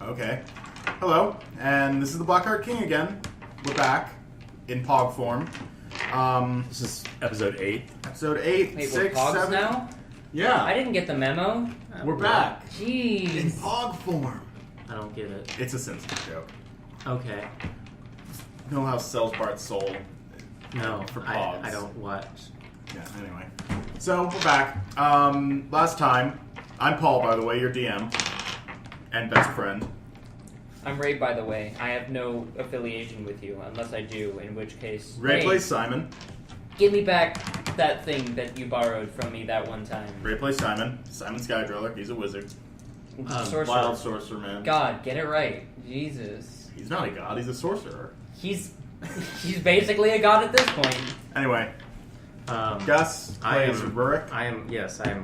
Okay. Hello, and this is the Blackheart King again. We're back in Pog form. This is episode 8. Episode 8, Wait, 6, we're Pogs 7. now? Yeah. I didn't get the memo. We're back. Jeez. In Pog form. I don't get it. It's a Simpsons joke. Okay. Millhouse sells Bart's soul. No, for Pogs. I don't watch. Yeah, anyway. So, we're back. Last time, I'm Paul, by the way, your DM. And best friend. I'm Ray, by the way. I have no affiliation with you, unless I do, in which case... Ray plays Simon. Give me back that thing that you borrowed from me that one time. Ray plays Simon. Simon Skydriller. He's a wizard. Sorcerer. Wild sorcerer, man. God, get it right. Jesus. He's not a god, he's a sorcerer. He's basically a god at this point. Anyway, Gus plays Rurik. I am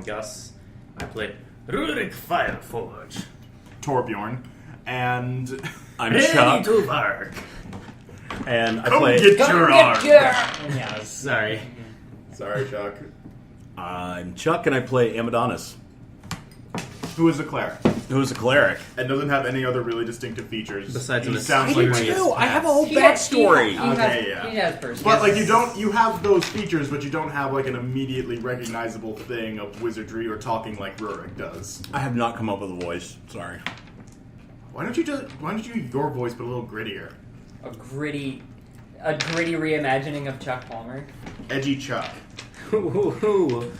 Gus. I play Rurik Fireforge. Torbjorn. And I'm Ready Chuck. to work. And I Come play. get your arm. Yeah, sorry. Sorry, Chuck. I'm Chuck, and I play Amadonus, Who is a cleric who is a cleric. and doesn't have any other really distinctive features. Besides he an sounds assassin. like I do one of too. his I have a pets. whole backstory. He has personality. You have those features, but you don't have like an immediately recognizable thing of wizardry or talking like Rurik does. I have not come up with a voice. Sorry. Why don't you use your voice but a little grittier? A gritty reimagining of Chuck Palmer. Edgy Chuck. Ooh.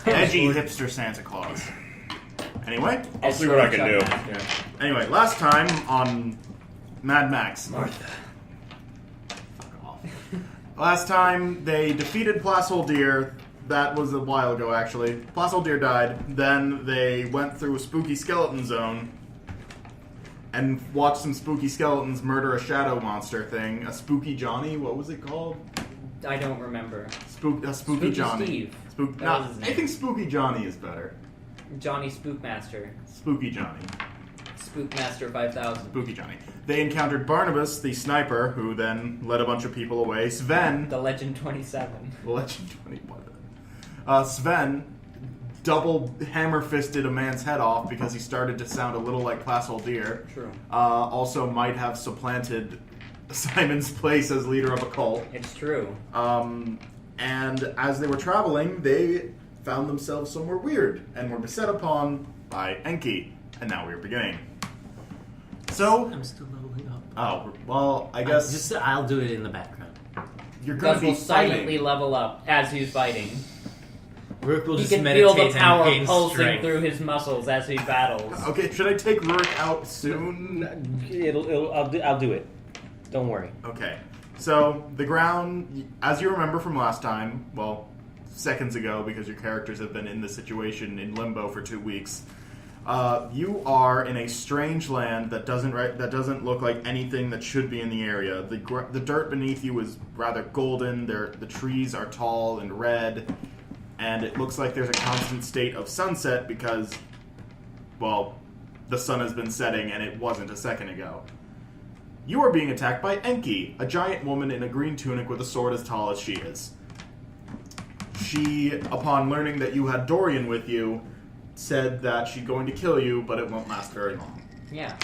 Edgy hipster Santa Claus. Anyway, I'll see what I can do. Anyway, last time on Mad Max. Martha. Fuck off. Last time they defeated Plasoldir. That was a while ago, actually. Plasoldir died. Then they went through a spooky skeleton zone and watched some spooky skeletons murder a shadow monster thing. A spooky Johnny? What was it called? I don't remember. Spooky Johnny. Steve. That was his name. I think Spooky Johnny is better. Johnny Spookmaster. Spooky Johnny. Spookmaster 5000. Spooky Johnny. They encountered Barnabas, the sniper, who then led a bunch of people away. Sven, The Legend 27. the Legend 21. Sven double hammer-fisted a man's head off because he started to sound a little like Plasoldir. True. Also might have supplanted Simon's place as leader of a cult. It's true. And as they were traveling, they found themselves somewhere weird and were beset upon by Enki. And now we're beginning. So, I'm still leveling up. oh, well, I guess I'll do it in the background. you're going Gus to will be silently fighting. level up as he's fighting. Rook will He just can meditate feel the and power gain pulsing strength. through his muscles as he battles. Okay, should I take Rurik out soon? I'll do it. Don't worry. Okay. So, the ground, as you remember from last time, well, seconds ago, because your characters have been in this situation in limbo for 2 weeks, you are in a strange land that doesn't look like anything that should be in the area. The dirt beneath you is rather golden, the trees are tall and red, and it looks like there's a constant state of sunset because, well, the sun has been setting and it wasn't a second ago. You are being attacked by Enki, a giant woman in a green tunic with a sword as tall as she is. She, upon learning that you had Dorian with you, said that she's going to kill you, but it won't last very long. Yeah.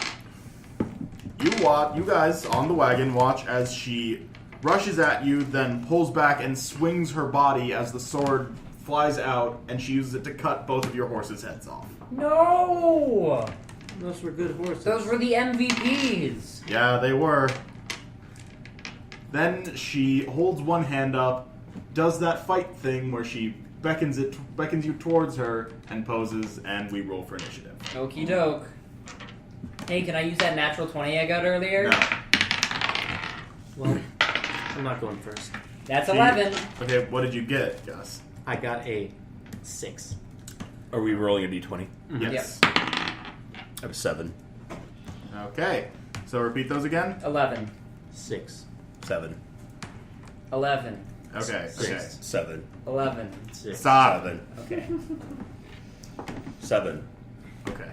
You guys on the wagon watch as she rushes at you, then pulls back and swings her body as the sword flies out, and she uses it to cut both of your horses' heads off. No! Those were good horses. Those were the MVPs. Yeah, they were. Then she holds one hand up, does that fight thing where she beckons you towards her, and poses, and we roll for initiative. Okie doke. Hey, can I use that natural 20 I got earlier? No. Well, I'm not going first. That's 11. Okay, what did you get, Gus? I got a 6. Are we rolling a d20? Yes. I have a 7. Okay, so repeat those again? 11. 6. 7. 11. Okay, okay. 7. 11. 6. Stop. 7. Okay. 7. Okay.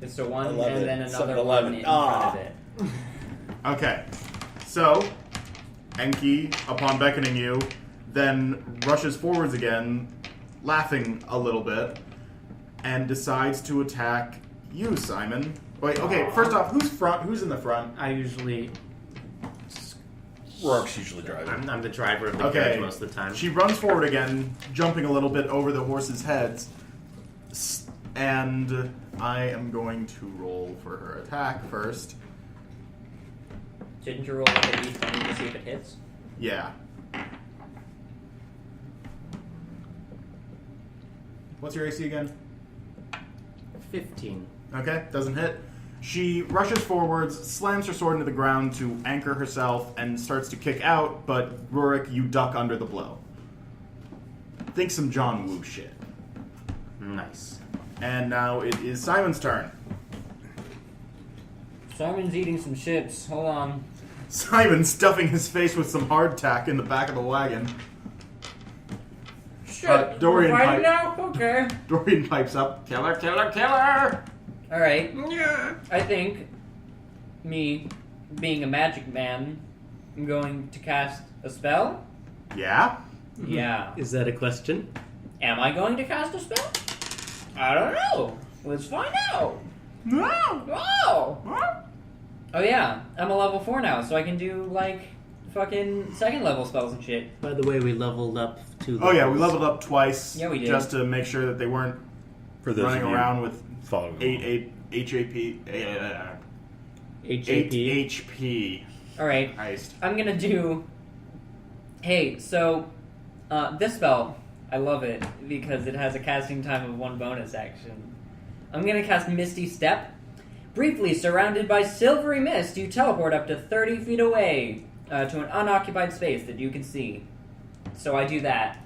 It's a 1 11. and then another 7, 1 11. in front of it. Okay. So, Enki, upon beckoning you, then rushes forwards again, laughing a little bit, and decides to attack you, Simon. Wait, okay, first off, who's in the front? I usually... Rorik's usually driving. I'm the driver of the Okay. carriage most of the time. She runs forward again, jumping a little bit over the horses' heads. And I am going to roll for her attack first. Didn't you roll a d20 to see if it hits? Yeah. What's your AC again? 15. Okay, doesn't hit. She rushes forwards, slams her sword into the ground to anchor herself, and starts to kick out, but Rurik, you duck under the blow. Think some John Woo shit. Nice. And now it is Simon's turn. Simon's eating some chips. Hold on. Simon stuffing his face with some hardtack in the back of the wagon. Shit. Dorian we're fighting pipe- now? Okay. Dorian pipes up. Killer, killer, killer! Alright. I think, me, being a magic man, I'm going to cast a spell? Yeah? Yeah. Is that a question? Am I going to cast a spell? I don't know. Let's find out. No! Oh! Oh yeah, I'm a level 4 now, so I can do, like, fucking second level spells and shit. By the way, we leveled up 2 Oh yeah, we leveled up twice. Yeah, we did. Just to make sure that they weren't For those running of you around with following 8 HP. HAP. 8 HP. Alright, Christ. I'm gonna do... Hey, so, this spell, I love it, because it has a casting time of 1 bonus action. I'm gonna cast Misty Step. Briefly surrounded by silvery mist, you teleport up to 30 feet away to an unoccupied space that you can see. So I do that.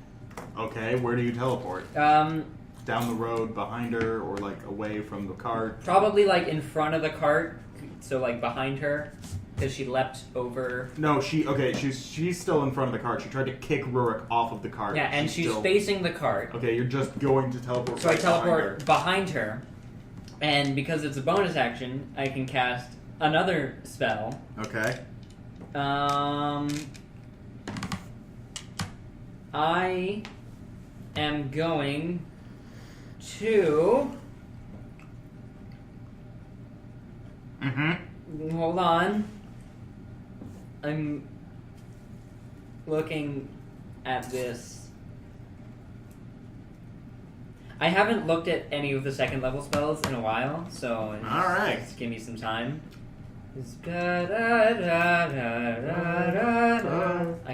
Okay, where do you teleport? Down the road behind her, or like away from the cart? Probably like in front of the cart, so like behind her, because she leapt over. No, she's still in front of the cart. She tried to kick Rurik off of the cart. Yeah, and she's still... facing the cart. Okay, you're just going to teleport. So I right teleport behind her, and because it's a bonus action, I can cast another spell. Okay. I am going to... Mm-hmm. Hold on. I'm looking at this. I haven't looked at any of the second level spells in a while, so Alright. just give me some time. I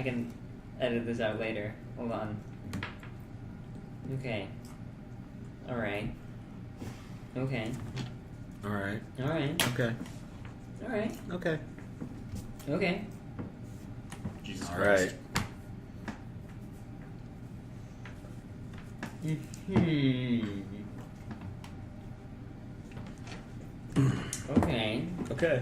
can edit this out later. Hold on. Okay. Alright. Okay. Alright. Alright. Okay. Alright. Okay. Okay. Jesus Alright. Christ. Okay. Okay.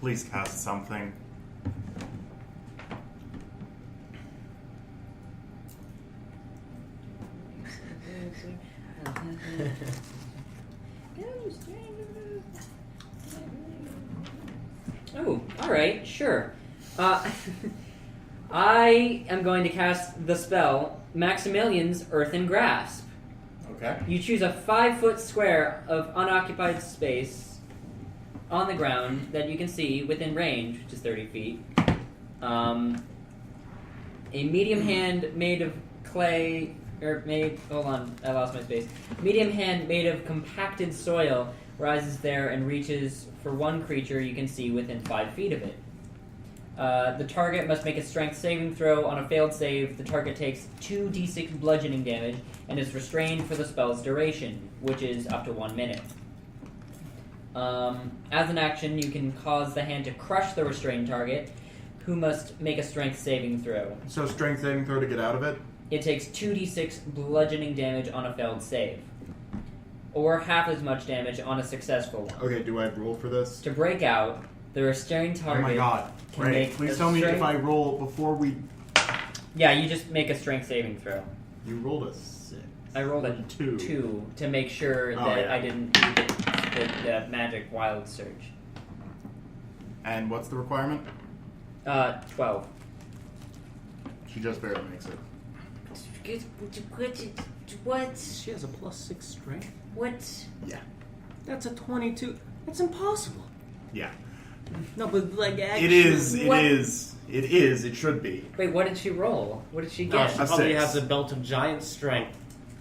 Please cast something. Oh, alright, sure. I am going to cast the spell Maximilian's Earthen Grasp. Okay. You choose a 5-foot square of unoccupied space on the ground that you can see within range, which is 30 feet. A medium hand made of clay, hold on, I lost my space. Medium hand made of compacted soil rises there and reaches for one creature you can see within 5 feet of it. The target must make a strength saving throw. On a failed save, the target takes 2d6 bludgeoning damage and is restrained for the spell's duration, which is up to 1 minute. As an action, you can cause the hand to crush the restrained target, who must make a strength saving throw. So strength saving throw to get out of it? It takes 2d6 bludgeoning damage on a failed save, or half as much damage on a successful one. Okay, do I roll for this? To break out, the restrained Oh target... my god. can Right, make please a tell me if strength- I roll before we... Yeah, you just make a strength saving throw. You rolled a 6. I rolled a 2. 2 to make sure Oh, that yeah. I didn't use the magic wild surge. And what's the requirement? 12. She just barely makes it. What? She has a +6 strength. What? Yeah. That's a 22. That's impossible. Yeah. No, but like actually, It is. It What? is. It is. It should be. Wait, what did she roll? What did she No, get? she A probably 6. has a belt of giant strength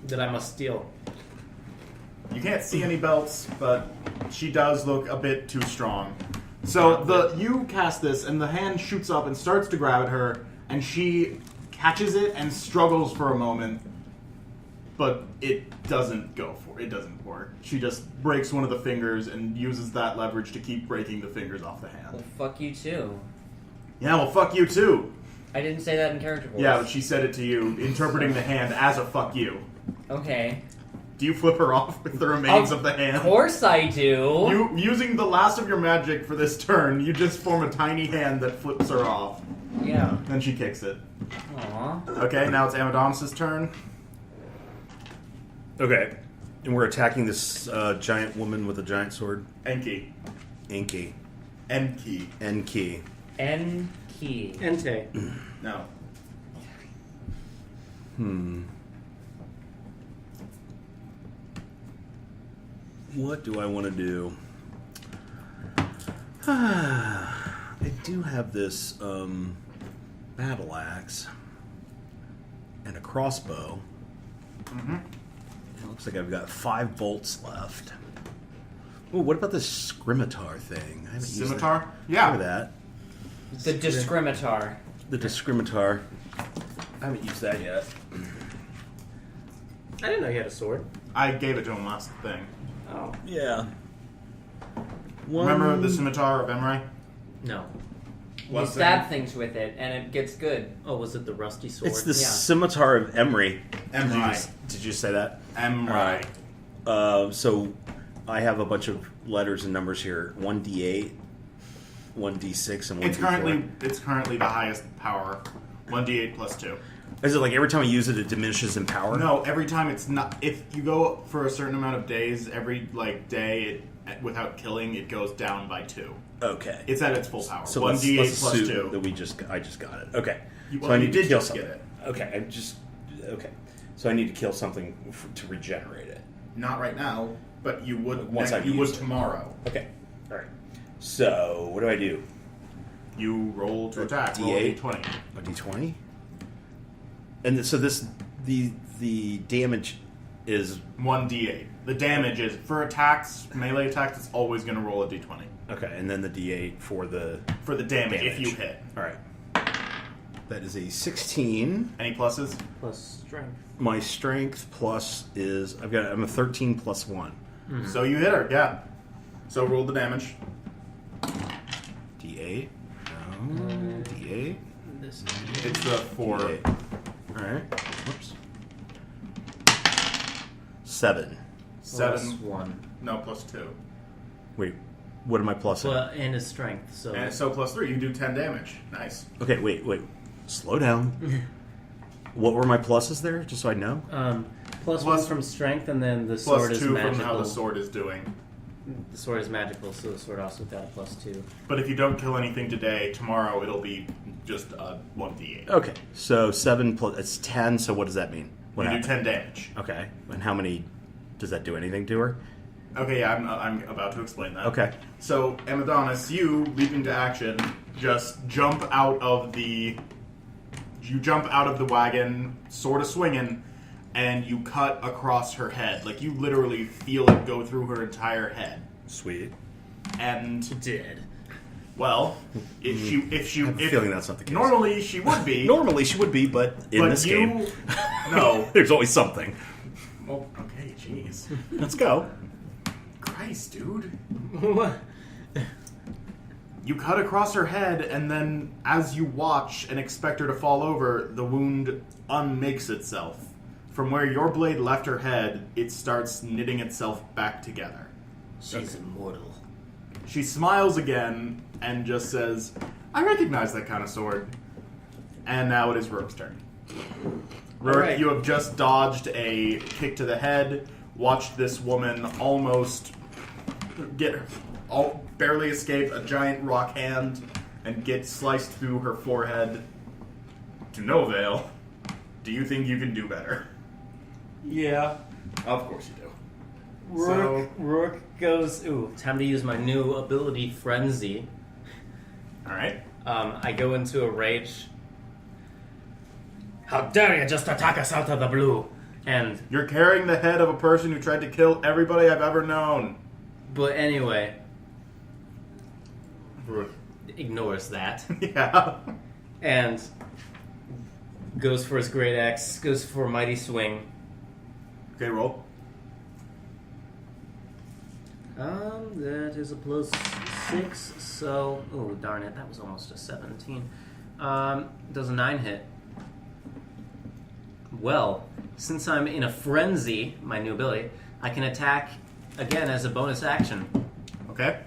that I must steal. You can't see any belts, but she does look a bit too strong. So you cast this, and the hand shoots up and starts to grab at her, and she catches it and struggles for a moment, but it doesn't go for it. It doesn't work. She just breaks one of the fingers and uses that leverage to keep breaking the fingers off the Well, hand. fuck you too. Yeah, well, fuck you too. I didn't say that in character voice. Yeah, but she said it to you, interpreting the hand as a fuck you. Okay. Do you flip her off with the remains of the hand? Of course I do. You, using the last of your magic for this turn, you just form a tiny hand that flips her off. Yeah. Then she kicks it. Aw. Okay, now it's Amadonus' turn. Okay. And we're attacking this giant woman with a giant sword. Enki. Inky. Enki. Enki. N key. Entei. No. What do I want to do? I do have this battle axe and a crossbow. Mm-hmm. It looks like I've got 5 bolts left. Oh, what about this scimitar thing? I haven't used Scimitar? that. Yeah. Remember that? The discriminator. The discriminator. I haven't used that yet. I didn't know you had a sword. I gave it to him last thing. Oh. Yeah. Remember the scimitar of Emre? No. You stab things with it, and it gets good. Oh, was it the rusty sword? It's the Yeah. scimitar of Emery. Emre. Did you say that? Emre. So I have a bunch of letters and numbers here. 1d8, 1d6, and 1d4. It's currently the highest power. 1d8 plus 2. Is it like every time I use it, it diminishes in power? No, every time it's not. If you go for a certain amount of days, every day without killing, it goes down by 2. Okay. It's at its full power. So 1d8 let's plus assume 2. that I just got it. Okay. Well, you did just get it. Okay. So I need to kill something to regenerate it. Not right now, but you would. Once I've you would used it. tomorrow. Okay. All right. So what do I do? You roll to attack. Roll a D8. d20. A d20. And so the damage is 1d8. The damage is for attacks, melee attacks. It's always going to roll a d20 okay, and then the d8 for the damage if you hit. All right. That is a 16. Any pluses? Plus strength. My strength plus is I'm a 13 plus 1. So you hit her. Yeah. So roll the damage. D8. No. D8. This. It's the 4. D8. All right. Whoops. 7. 7. Plus 1. No, plus 2. Wait. What am I plus? Well, and his strength. So. And so plus 3. You do 10 damage. Nice. Okay. Wait. Slow down. What were my pluses there? Just so I know. Plus 1 from strength, and then the Plus sword is 2 magical. from how the sword is doing. The sword is magical, so the sword also got a plus 2. But if you don't kill anything today, tomorrow it'll be just a 1d8. Okay. So 7 plus it's 10. So what does that mean? What You do happened? 10 damage. Okay. And how many? Does that do anything to her? Okay, yeah, I'm about to explain that. Okay. So, Amadonus, you, leaping to action, just jump out of the wagon, sort of swinging, and you cut across her head. Like, you literally feel it go through her entire head. Sweet. And, Dead. well, if she... I have a feeling that's not the case. Normally, she would be. Normally she would be, but in but this you, game, no. there's always something. Well, okay, jeez. Let's go. Christ, dude. What? You cut across her head, and then as you watch and expect her to fall over, the wound unmakes itself. From where your blade left her head, it starts knitting itself back together. She's immortal. She smiles again and just says, I recognize that kind of sword. And now it is Rurik's turn. Rurik, Alright. you have just dodged a kick to the head, watched this woman almost barely escape a giant rock hand, and get sliced through her forehead to no avail. Do you think you can do better? Yeah. Of course you do. Rurik goes, ooh, time to use my new ability, Frenzy. Alright. I go into a rage. How dare you just attack us out of the blue? And, You're carrying the head of a person who tried to kill everybody I've ever known. but anyway, Rurik ignores that. Yeah. And goes for his great axe, goes for a mighty swing. Okay, roll. That is a +6, so... Oh, darn it, that was almost a 17. Does a 9 hit? Well, since I'm in a frenzy, my new ability, I can attack again as a bonus action. Okay.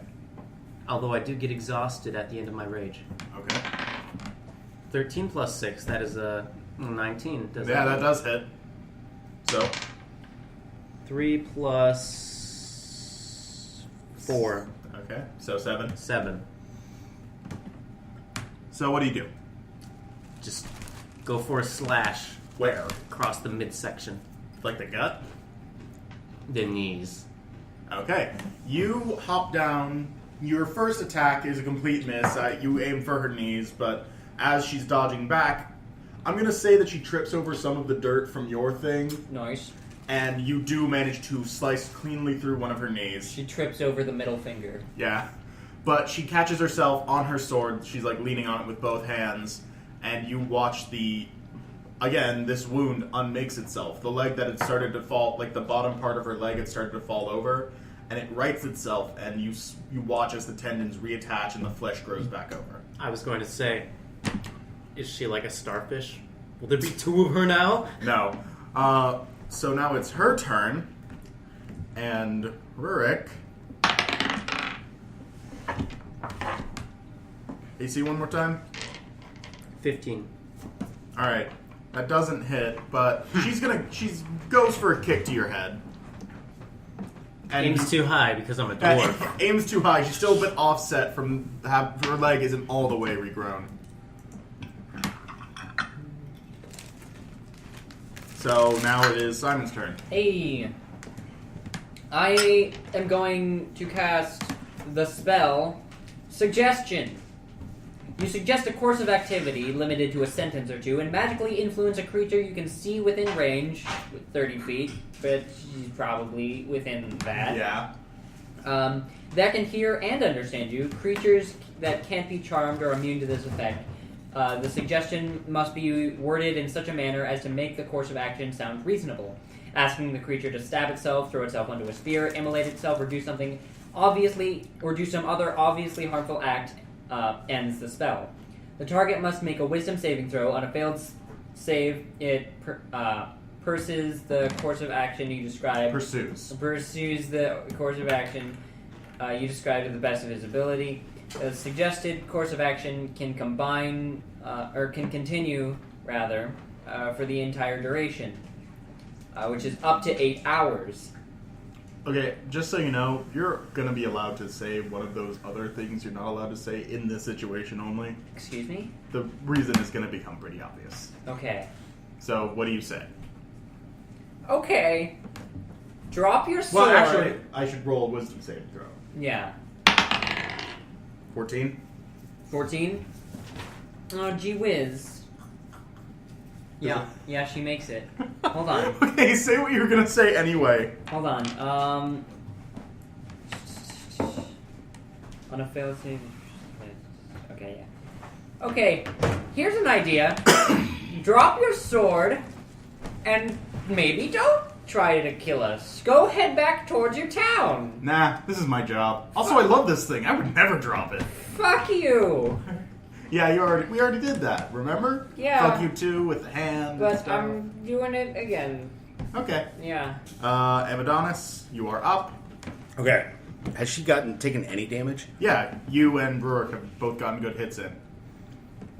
Although I do get exhausted at the end of my rage. Okay. 13 plus 6, that is a 19. Yeah, that does hit. So, 3 plus 4. okay. So 7. 7. So what do you do? Just go for a slash Where? across the midsection. Like the gut? The knees. Okay. You hop down. Your first attack is a complete miss. You aim for her knees, but as she's dodging back, I'm going to say that she trips over some of the dirt from your thing, Nice. and you do manage to slice cleanly through one of her knees. She trips over the middle finger. Yeah. But she catches herself on her sword. She's like leaning on it with both hands, and you watch again, this wound unmakes itself. The leg that had started to fall, like the bottom part of her leg had started to fall over, and it rights itself, and you watch as the tendons reattach and the flesh grows back over. I was going to say, is she like a starfish? Will there be 2 of her now? No. So now it's her turn, and Rurik. AC one more time? 15. Alright. That doesn't hit, but she goes for a kick to your head. And Aims too high because I'm a dwarf. aims too high. She's still a bit offset from her leg isn't all the way regrown. So now it is Simon's turn. Hey. I am going to cast the spell Suggestion. You suggest a course of activity limited to a sentence or two and magically influence a creature you can see within range, with 30 feet, but she's probably within that. Yeah. That can hear and understand you. Creatures that can't be charmed are immune to this effect. The suggestion must be worded in such a manner as to make the course of action sound reasonable. Asking the creature to stab itself, throw itself onto a sphere, immolate itself, or do some other obviously harmful act ends the spell. The target must make a wisdom saving throw. On a failed save, it pursues the course of action you describe. Pursues the course of action you describe to the best of his ability. The suggested course of action can continue for the entire duration, which is up to 8 hours. Okay, just so you know, you're going to be allowed to say one of those other things you're not allowed to say in this situation only. Excuse me? The reason is going to become pretty obvious. Okay. So, what do you say? Okay. Drop your sword. Well, actually, I should roll a wisdom saving throw. Yeah. 14? 14? Oh, gee whiz. Yeah, she makes it. Hold on. Okay, say what you were going to say anyway. Hold on. On a failed save. Okay, yeah. Okay, here's an idea. Drop your sword and maybe don't try to kill us. Go head back towards your town. Nah, this is my job. Also, I love this thing. I would never drop it. Fuck you. Yeah, we already did that, remember? Yeah. Fuck you too with the hand and But stuff. I'm doing it again. Okay. Yeah. Amadonus, you are up. Okay. Has she taken any damage? Yeah, you and Rurik have both gotten good hits in.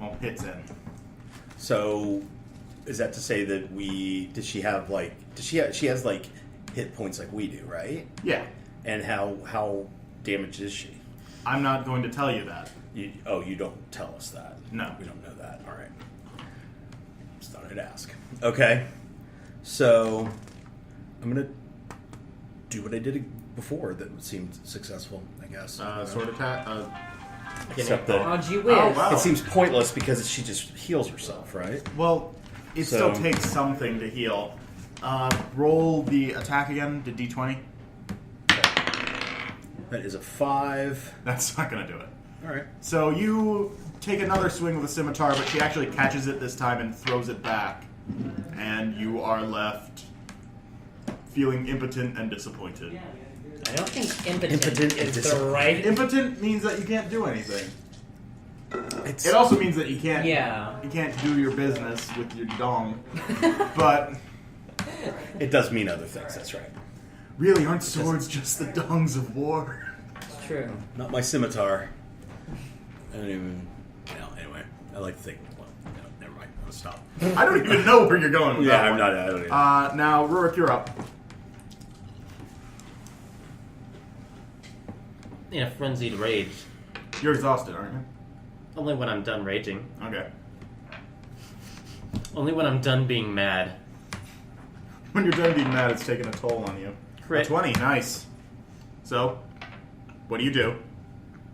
Well, hits in. So, is that to say that she has like hit points like we do, right? Yeah. And how damaged is she? I'm not going to tell you that. You don't tell us that. No. We don't know that. All right. Just thought I'd ask. Okay. So, I'm going to do what I did before that seemed successful, I guess. Sword attack. Except that Oh, gee whiz. Oh, wow. it seems pointless because she just heals herself, right? Well, it So- still takes something to heal. Roll the attack again. The d20. That is a 5. That's not going to do it. All right. So you take another swing with a scimitar, but she actually catches it this time and throws it back. And you are left feeling impotent and disappointed. I don't think impotent, Impotent and is the right... Impotent means that you can't do anything. It's, It also means that you can't Yeah. you can't do your business with your dong. But it does mean other things, that's right. really, aren't swords just the dongs of war? It's true. Not my scimitar. I don't even... Well, anyway, I like to think... Well, no, never mind. I'll stop. I don't even know where you're going with Yeah, that I'm one. not... I don't even... Now, Rurik, you're up. In a frenzied rage. You're exhausted, aren't you? Only when I'm done raging. Okay. Only when I'm done being mad. When you're done being mad, it's taking a toll on you. Crit. A 20, nice. So, what do you do?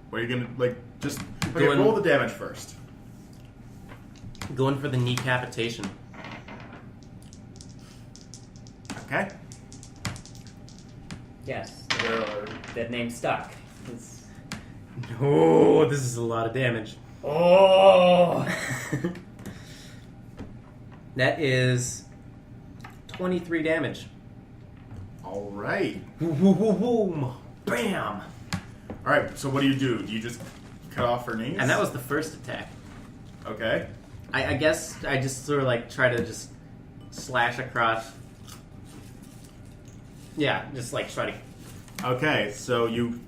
What are you gonna, just... Okay, Go in- roll the damage first. Going for the kneecapitation. Okay? Yes. That name stuck. It's... No, this is a lot of damage. Oh! That is 23 damage. Alright. Boom! Bam! Alright, so what do? Do you just cut off her knees? And that was the first attack. Okay. I guess I just sort of try to just slash across. Yeah, just try to. Okay, so you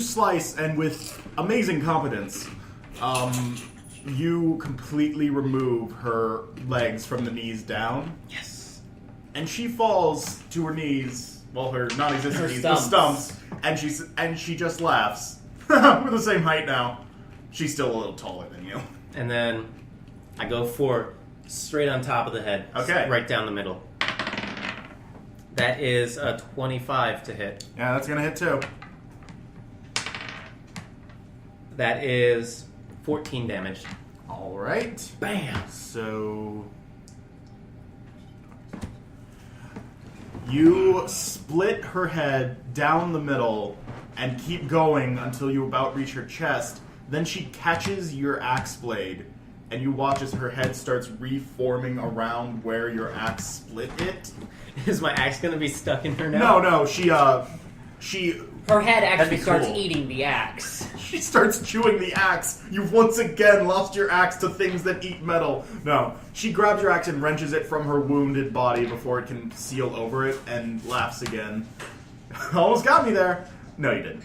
slice, and with amazing competence, you completely remove her legs from the knees down. Yes. And she falls to her knees, well, her non-existent Her knees, stumps. the stumps, and she just laughs. We're the same height now. She's still a little taller than you. And then I go for straight on top of the head. Okay. Right down the middle. That is a 25 to hit. Yeah, that's gonna hit too. That is 14 damage. Alright. Bam! So... You split her head down the middle and keep going until you about reach her chest. Then she catches your axe blade, and you watch as her head starts reforming around where your axe split it. Is my axe gonna be stuck in her now? No, she Her head That'd actually be starts cool. eating the axe. She starts chewing the axe. You've once again lost your axe to things that eat metal. No. She grabs your axe and wrenches it from her wounded body before it can seal over it and laughs again. Almost got me there. No, you didn't.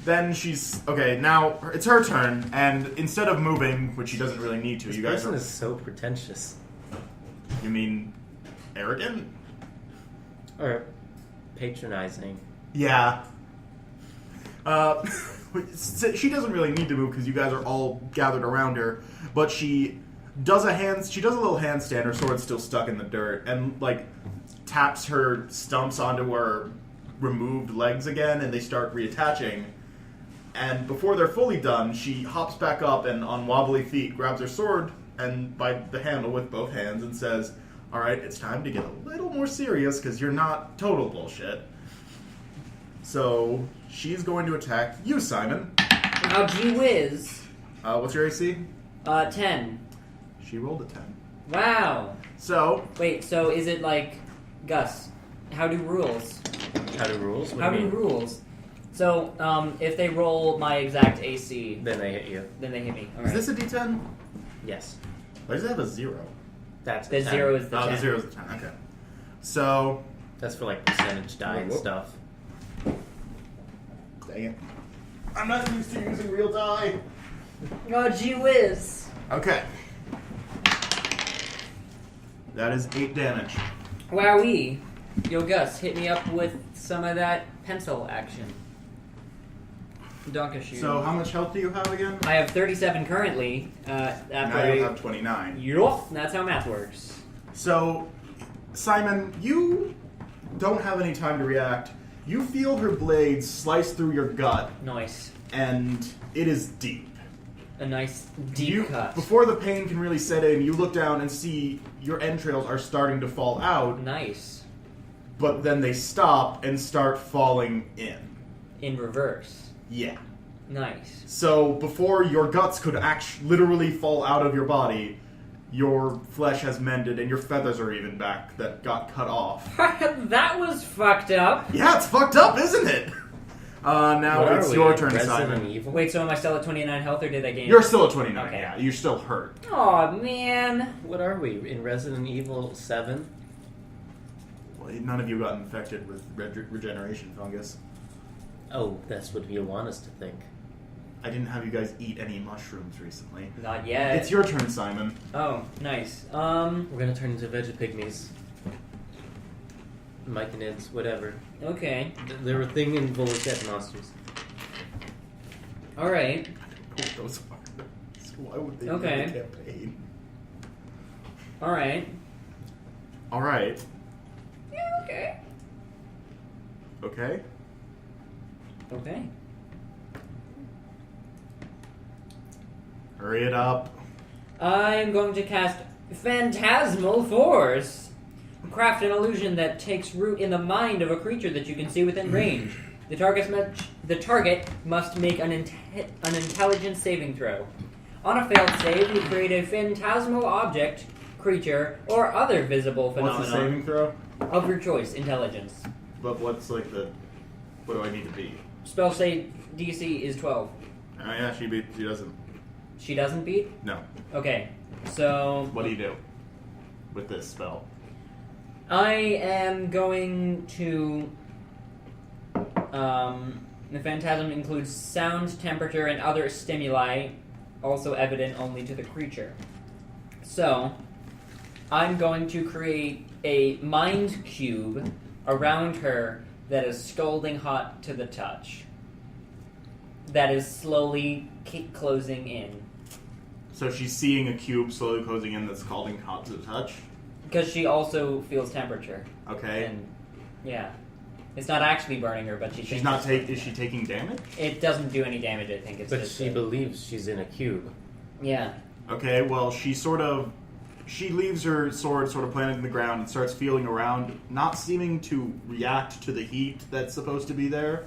Then she's... Okay, now it's her turn, and instead of moving, which she doesn't really need to, This you guys person are... is so pretentious. You mean arrogant? Or patronizing. Yeah. She doesn't really need to move because you guys are all gathered around her, but she does a little handstand, her sword's still stuck in the dirt, and taps her stumps onto her removed legs again, and they start reattaching. And before they're fully done, she hops back up and on wobbly feet grabs her sword and by the handle with both hands and says, "Alright, it's time to get a little more serious because you're not total bullshit." So she's going to attack you, Simon. Oh, gee whiz. What's your AC? 10. She rolled a 10. Wow. So, Wait, so is it Gus, how do rules? How do rules? What How do you do mean? rules? So, if they roll my exact AC, Then they hit you. then they hit me. is Alright. this a D10? Yes. Why does it have a 0? That's The 10. 0 is the 10. The 0 is the 10, okay. So, That's for percentage die and Whoop. stuff. dang it. I'm not used to using real die. Oh, gee whiz. Okay. That is 8 damage. Wowee. Yo, Gus, hit me up with some of that pencil action. Donkashu. So how much health do you have again? I have 37 currently. Now you have 29. Yup, that's how math works. So, Simon, you don't have any time to react. You feel her blade slice through your gut, Nice. and it is deep. A nice deep cut. Before the pain can really set in, you look down and see your entrails are starting to fall out, Nice. but then they stop and start falling in. In reverse. Yeah. Nice. So before your guts could literally fall out of your body, your flesh has mended and your feathers are even back that got cut off. That was fucked up. Yeah, it's fucked up, isn't it? Now What it's are we, your turn, Resident Simon. Evil? Wait, so am I still at 29 health or did I gain? You're still at 29, Okay. yeah. You're still hurt. Oh man. What are we in Resident Evil 7? Well, none of you got infected with regeneration fungus. Oh, that's what you want us to think. I didn't have you guys eat any mushrooms recently. Not yet. It's your turn, Simon. Oh, nice. We're gonna turn into Vegapygmies. Myconids, whatever. Okay. They're a thing in Voloshet monsters. All right. Those are. So why would they Okay. do the campaign? All right. All right. Yeah. Okay. Okay. Okay. Hurry it up. I'm going to cast Phantasmal Force. Craft an illusion that takes root in the mind of a creature that you can see within range. The target must make an intelligence saving throw. On a failed save, you create a phantasmal object, creature, or other visible What's the phenomenon saving throw? of your choice. Intelligence. But what's like the? What do I need to be? Spell save DC is 12. Oh yeah, she doesn't. She doesn't beat? No. Okay. So What do you do with this spell? I am going to. The phantasm includes sound, temperature, and other stimuli, also evident only to the creature. So, I'm going to create a mind cube around her that is scalding hot to the touch. That is slowly closing in. So she's seeing a cube slowly closing in that's scalding hot to the touch. Because she also feels temperature. Okay. And, yeah. It's not actually burning her, but she She's thinks not it's take. burning Is her. she taking damage? It doesn't do any damage, I think. It's But just she believes she's in a cube. Yeah. Okay. Well, she leaves her sword sort of planted in the ground and starts feeling around, not seeming to react to the heat that's supposed to be there.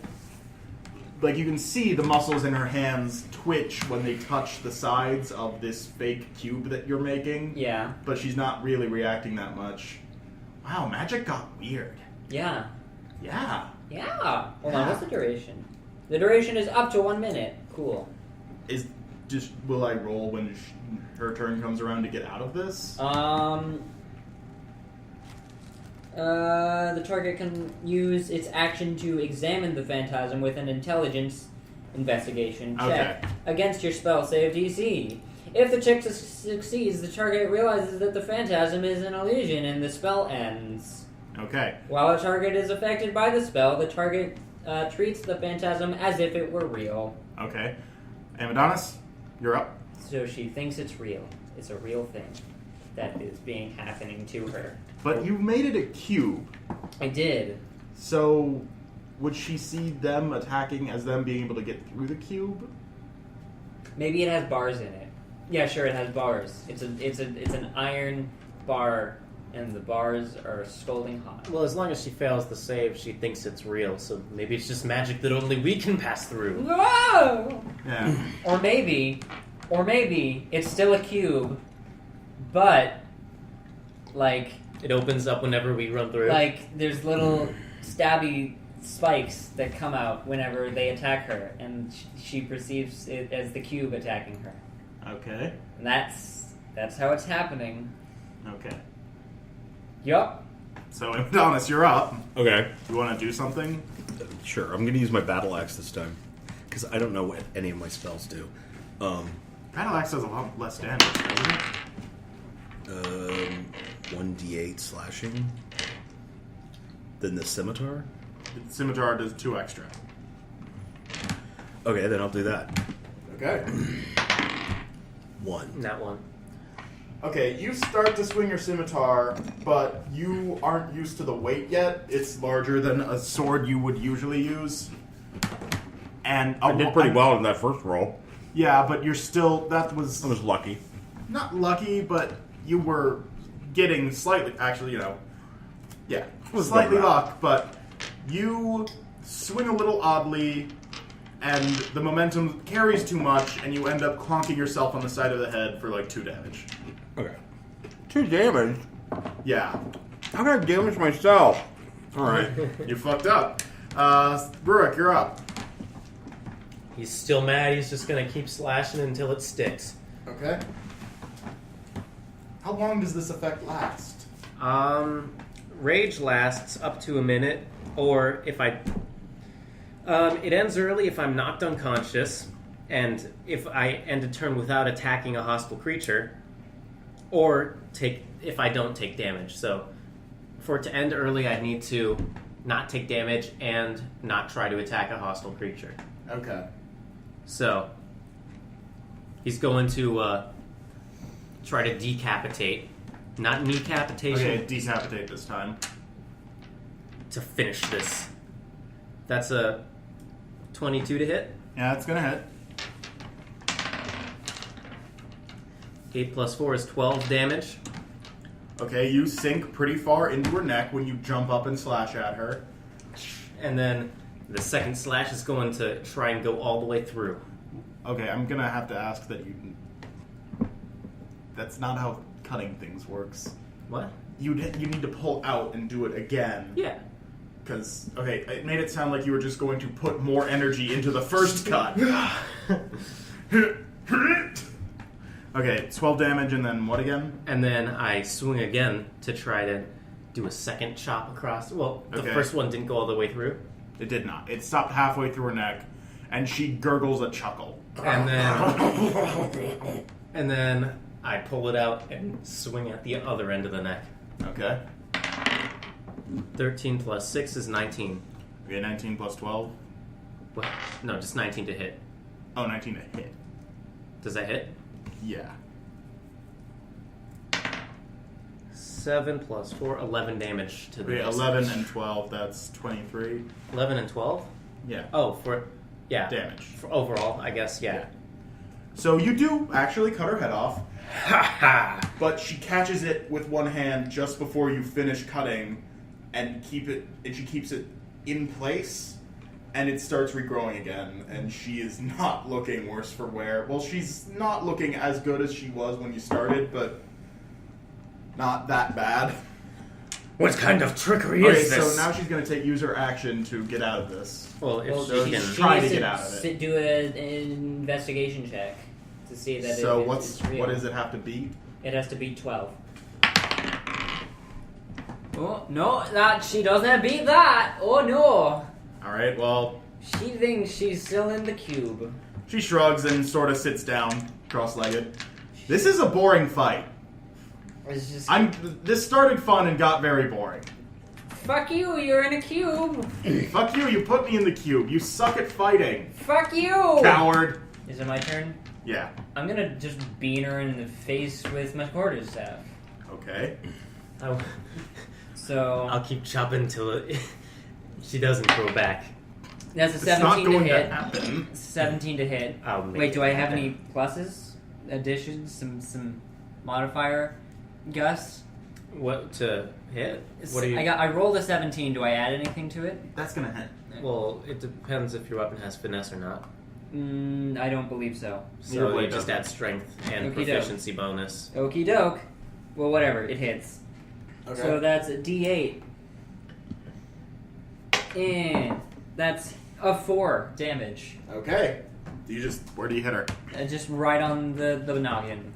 Like, you can see the muscles in her hands twitch when they touch the sides of this fake cube that you're making. Yeah. But she's not really reacting that much. Wow, magic got weird. Yeah. Yeah. Yeah. Hold on, what's the duration? The duration is up to 1 minute. Cool. Will I roll when her turn comes around to get out of this? The target can use its action to examine the phantasm with an intelligence investigation check against your spell save DC. If the check succeeds, the target realizes that the phantasm is an illusion and the spell ends. Okay. While a target is affected by the spell, the target treats the phantasm as if it were real. Okay. Amadonus, you're up. So she thinks it's real. It's a real thing that is happening to her. But you made it a cube. I did. So, would she see them attacking as them being able to get through the cube? Maybe it has bars in it. Yeah, sure, it has bars. It's an iron bar, and the bars are scalding hot. Well, as long as she fails the save, she thinks it's real, so maybe it's just magic that only we can pass through. Whoa! Yeah. Or maybe it's still a cube, but like It opens up whenever we run through. there's little stabby spikes that come out whenever they attack her, and she perceives it as the cube attacking her. Okay. And that's how it's happening. Okay. Yup. So, Amadonus, you're up. Okay. You want to do something? Sure, I'm going to use my battle axe this time. Because I don't know what any of my spells do. Battle axe does a lot less damage, doesn't it? 1d8 slashing. Then the scimitar. The scimitar does 2 extra. Okay, then I'll do that. Okay. 1. That one. Okay, you start to swing your scimitar, but you aren't used to the weight yet. It's larger than a sword you would usually use. And I did pretty well in that first roll. Yeah, but you're still. That was I was lucky. not lucky, but you were getting slightly. Actually, yeah, Was slightly better. luck, but you swing a little oddly, and the momentum carries too much, and you end up clonking yourself on the side of the head for like 2 damage. Okay. 2 damage? Yeah, How can I damage myself? Alright. you fucked up. Rurik, you're up. He's still mad. He's just gonna keep slashing until it sticks. Okay. How long does this effect last? Rage lasts up to a minute, or if I... it ends early if I'm knocked unconscious, and if I end a turn without attacking a hostile creature, or if I don't take damage. So, for it to end early, I need to not take damage and not try to attack a hostile creature. Okay. So, he's going to try to decapitate. Not kneecapitation. Okay, decapitate this time. To finish this. That's a 22 to hit. Yeah, it's gonna hit. 8 plus 4 is 12 damage. Okay, you sink pretty far into her neck when you jump up and slash at her. And then the second slash is going to try and go all the way through. Okay, I'm gonna have to ask that you... That's not how cutting things works. What? You need to pull out and do it again. Yeah. Because, okay, it made it sound like you were just going to put more energy into the first cut. Okay, 12 damage and then what again? And then I swing again to try to do a second chop across. Well, the Okay. first one didn't go all the way through. It did not. It stopped halfway through her neck, and she gurgles a chuckle. And then I pull it out and swing at the other end of the neck. Okay. 13 plus 6 is 19. Okay, 19 plus 12. What? No, just 19 to hit. Oh, 19 to hit. Does that hit? Yeah. 7 plus 4, 11 damage to the Okay, 11 and 12, that's 23. 11 and 12? Yeah. Oh, yeah. Damage. For overall, I guess, yeah. So you do actually cut her head off, Ha ha! but she catches it with one hand just before you finish cutting, and she keeps it in place, and it starts regrowing again, and she is not looking worse for wear. Well, she's not looking as good as she was when you started, but not that bad. What kind of trickery Okay, is this? so now she's going to use her action to get out of this. Well, if Well, she she can... Try needs to get out of it. Do an investigation check to see that So it's real. what does it have to beat? It has to beat 12. Oh, no, she doesn't beat that. Oh, no. Alright, well, She thinks she's still in the cube. she shrugs and sort of sits down, cross-legged. This is a boring fight. It's just, This started fun and got very boring. fuck you, you're in a cube. Fuck you put me in the cube. You suck at fighting. Fuck you. Coward. Is it my turn? Yeah. I'm gonna just beat her in the face with my quarterstaff. Okay. So I'll keep chopping till she doesn't go back. that's a It's not 17 to going to hit. happen. 17 to hit. I'll make Wait, it do I have happen. any pluses? Additions? Some modifier? Gus? What to hit? What are you? I rolled a 17. Do I add anything to it? That's gonna hit. Well, it depends if your weapon has finesse or not. I don't believe so. So Your you blade just doesn't. add strength and Okey-doke. proficiency bonus. Okie doke. Well, whatever. It hits. Okay. So that's a D8. And that's a 4 damage. Okay. Where do you hit her? Just right on the noggin.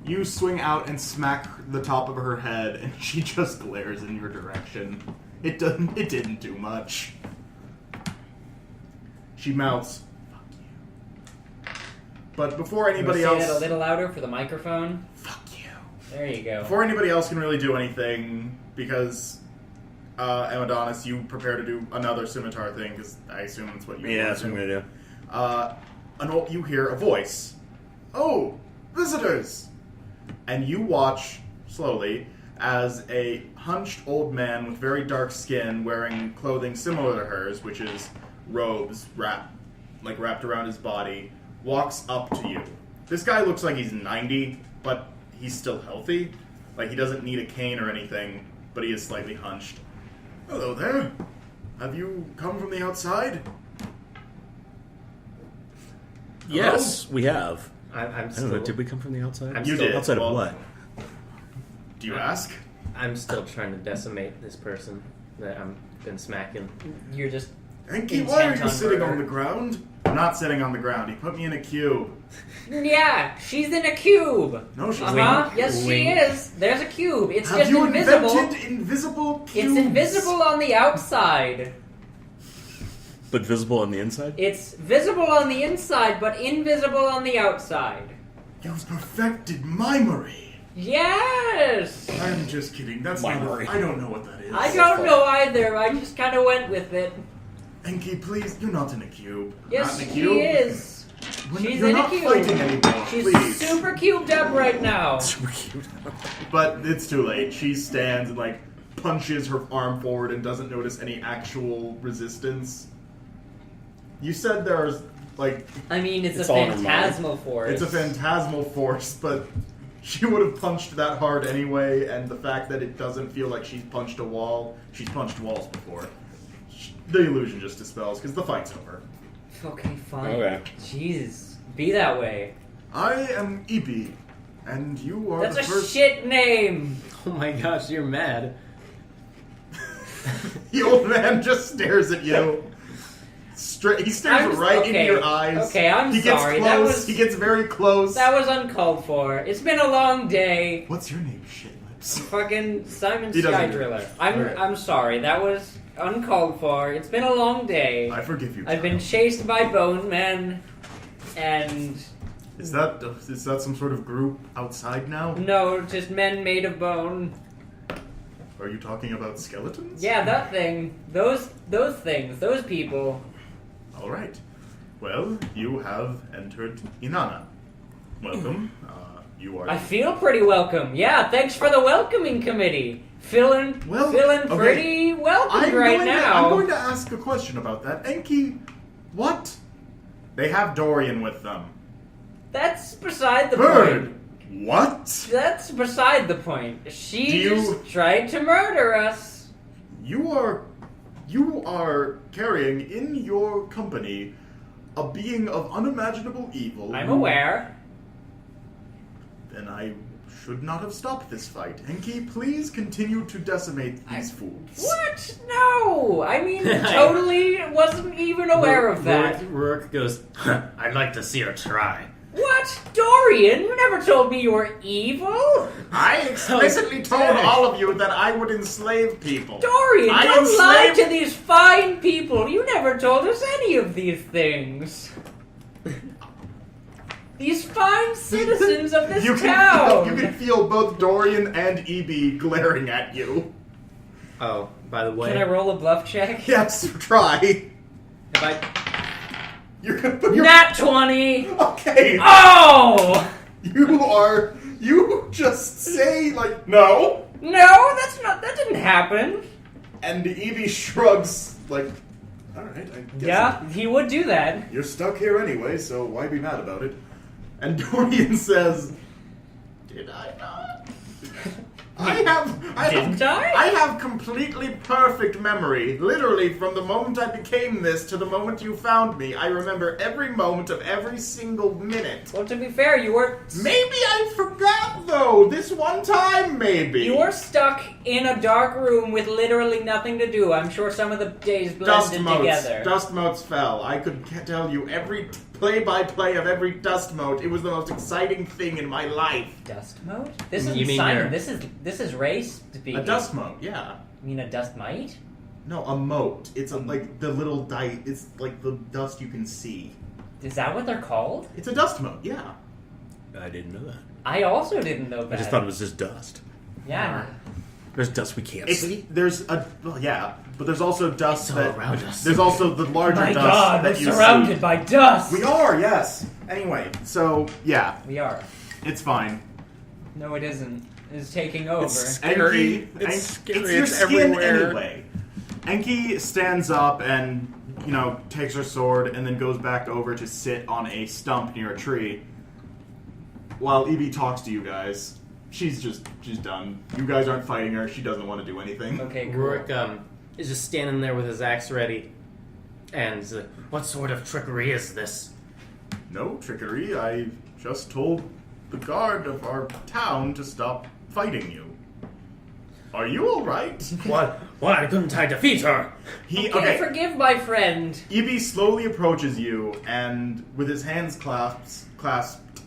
You swing out and smack the top of her head, and she just glares in your direction. It didn't do much. She mouths, "Fuck you." But before anybody Say else, that a little louder for the microphone. fuck you. There you go. Before anybody else can really do anything, because Amadonus, you prepare to do another scimitar thing, because I assume that's what you Yeah, want that's to what I'm do. gonna you hear a voice. "Oh, visitors!" And you watch, slowly, as a hunched old man with very dark skin, wearing clothing similar to hers, which is robes wrapped around his body, walks up to you. This guy looks like he's 90, but he's still healthy. Like, he doesn't need a cane or anything, but he is slightly hunched. "Hello there. Have you come from the outside?" Yes, we have. I'm I don't still. know. Did we come from the outside? I'm You still, did. Outside Well, of what? Do you ask? I'm still trying to decimate this person that I've been smacking. You're just Enki, why are Intent you on sitting murder. on the ground? I'm not sitting on the ground. He put me in a cube. yeah. She's in a cube. No, she's Uh-huh. Yes, she Wink. is. There's a cube. It's Have just you invisible. invented invisible cubes? It's invisible on the outside. But visible on the inside? It's visible on the inside, but invisible on the outside. You've perfected mimery. Yes. I'm just kidding. That's Mimery. not. I don't know what that is. I don't know either. I just kind of went with it. Enki, please, you're not in a cube. Yes, not in a she cube. is. When- She's you're in a not cube. fighting anymore. She's please. super cubed up right now. Super cute. But it's too late. She stands and punches her arm forward and doesn't notice any actual resistance. You said there's I mean, it's It's a all in her mind. phantasmal force. it's a phantasmal force, but she would have punched that hard anyway, and the fact that it doesn't feel like she's punched a wall, she's punched walls before. The illusion just dispels because the fight's over. Okay, fine. Okay. Jeez, be that way. I am Ibi, and you are That's the a first. shit name. Oh my gosh, you're mad. The old man just stares at you. He stares right into your eyes. Okay, I'm he gets sorry. close. He gets very close. That was uncalled for. It's been a long day. What's your name, Shitlips? Fucking Simon He doesn't Skydriller. do I'm Alright. sorry. That was uncalled for. It's been a long day. I forgive you. I've been child. chased by bone men, and Is that some sort of group outside now? no, just men made of bone. Are you talking about skeletons? Yeah, that thing. Those things. Those people. All right. Well, you have entered Inanna. Welcome. You are. I feel pretty welcome. Yeah, thanks for the welcoming committee. Feeling okay. pretty welcome now. I'm going to ask a question about that. Enki, what? They have Dorian with them. That's beside the Bird. point. What? That's beside the point. She Do you- just tried to murder us. You are carrying in your company a being of unimaginable evil. I'm aware. Then I should not have stopped this fight. Enki, please continue to decimate these fools. What? No! I mean, totally wasn't even aware of that. Rurik goes, I'd like to see her try. What? Dorian, you never told me you were evil? I explicitly told all of you that I would enslave people. Dorian, I don't lie enslaved- to these fine people. You never told us any of these things. These fine citizens of this you town. can feel both Dorian and Eb glaring at you. Oh, by the way, Can I roll a bluff check? Yes, try. if I You're gonna put your Nat 20! okay. Oh! You just say no, No, that didn't happen. and Evie shrugs all right, I guess Yeah, he would do that. you're stuck here anyway, so why be mad about it? And Dorian says, "Did I not? Didn't I? I have completely perfect memory. Literally, from the moment I became this to the moment you found me, I remember every moment of every single minute. Well, to be fair, you were Maybe I forgot, though. This one time, maybe. you were stuck in a dark room with literally nothing to do. I'm sure some of the days blended together. Dust motes fell. I could tell you every play-by-play of every dust mote. It was the most exciting thing in my life. Dust mode? This You isn't mean Simon. your- This is race speaking. A dust mote, yeah. You mean a dust mite? No, a mote. It's like the little it's like the dust you can see. Is that what they're called? It's a dust mote, yeah. I didn't know that. I also didn't know that. I just thought it was just dust. Yeah. There's dust we can't It's, see. there's a well, yeah, but there's also dust It's all that around us. there's also the larger My dust God, that we're you surrounded see. by dust. We are, yes. Anyway, so yeah, We are. it's fine. No, it isn't. It's taking over. It's scary. Enki, It's scary. It's your It's skin everywhere. anyway. Enki stands up and takes her sword and then goes back over to sit on a stump near a tree. While Evie talks to you guys, she's done. You guys aren't fighting her. She doesn't want to do anything. Okay, cool. Rurik is just standing there with his axe ready. And what sort of trickery is this? No trickery. I just told the guard of our town to stop fighting you. Are you all right? Why couldn't I defeat her? Okay, forgive my friend. Evie slowly approaches you, and with his hands clasped,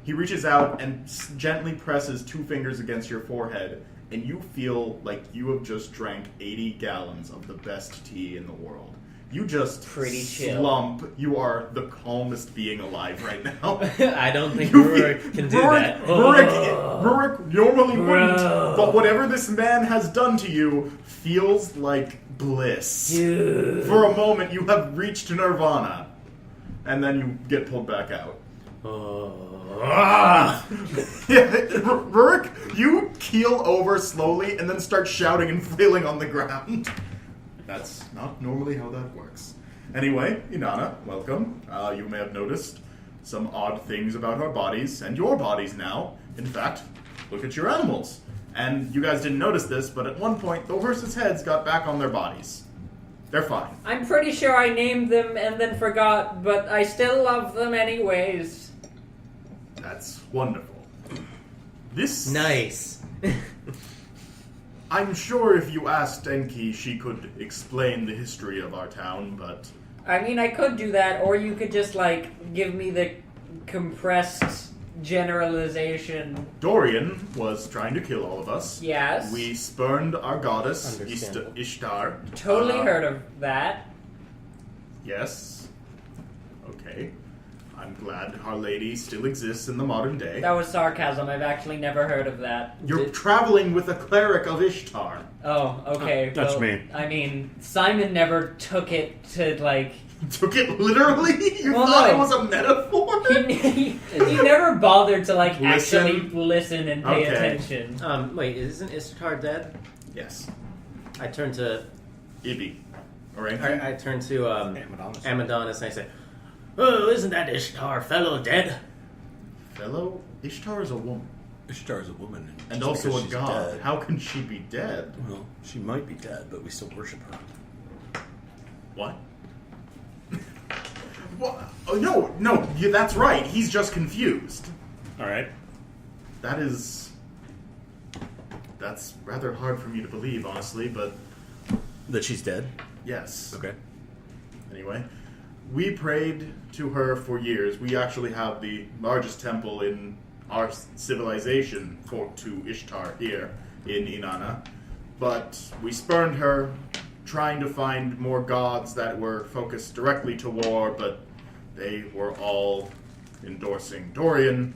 he reaches out and gently presses 2 fingers against your forehead, and you feel like you have just drank 80 gallons of the best tea in the world. You just Pretty chill. slump. You are the calmest being alive right now. I don't think You Rurik feel- can do Rurik- that. Rurik normally wouldn't, Bro. but whatever this man has done to you feels like bliss. Dude. For a moment, you have reached nirvana, and then you get pulled back out. Rurik, you keel over slowly and then start shouting and flailing on the ground. That's not normally how that works. Anyway, Inanna, welcome. You may have noticed some odd things about our bodies, and your bodies now. In fact, look at your animals. And you guys didn't notice this, but at one point, the horses' heads got back on their bodies. They're fine. I'm pretty sure I named them and then forgot, but I still love them anyways. That's wonderful. This... Nice. I'm sure if you asked Enki, she could explain the history of our town, but... I mean, I could do that, or you could just, give me the compressed generalization. Dorian was trying to kill all of us. Yes. We spurned our goddess, Understandable. Ishtar. Totally heard of that. Yes. Okay. I'm glad Our Lady still exists in the modern day. That was sarcasm. I've actually never heard of that. You're traveling with a cleric of Ishtar. Oh, okay. That's well, me. I mean, Simon never took it to, Took it literally? You Well, thought no. it was a metaphor? he never bothered to, Listen. actually listen and pay Okay. attention. Wait, isn't Ishtar dead? Yes. I turn to Ibby. Alright. I turn to Amadonus. Amadonus and I say, "Oh, isn't that Ishtar fellow dead?" Fellow, Ishtar is a woman. Ishtar is a woman. And just also because a she's god. dead- How can she be dead? Well, she might be dead, but we still worship her. What? Well, oh, no, that's right. He's just confused. Alright. That's rather hard for me to believe, honestly, but That she's dead? yes. Okay. Anyway, we prayed to her for years. We actually have the largest temple in our civilization to Ishtar here in Inanna. But we spurned her, trying to find more gods that were focused directly to war, but they were all endorsing Dorian.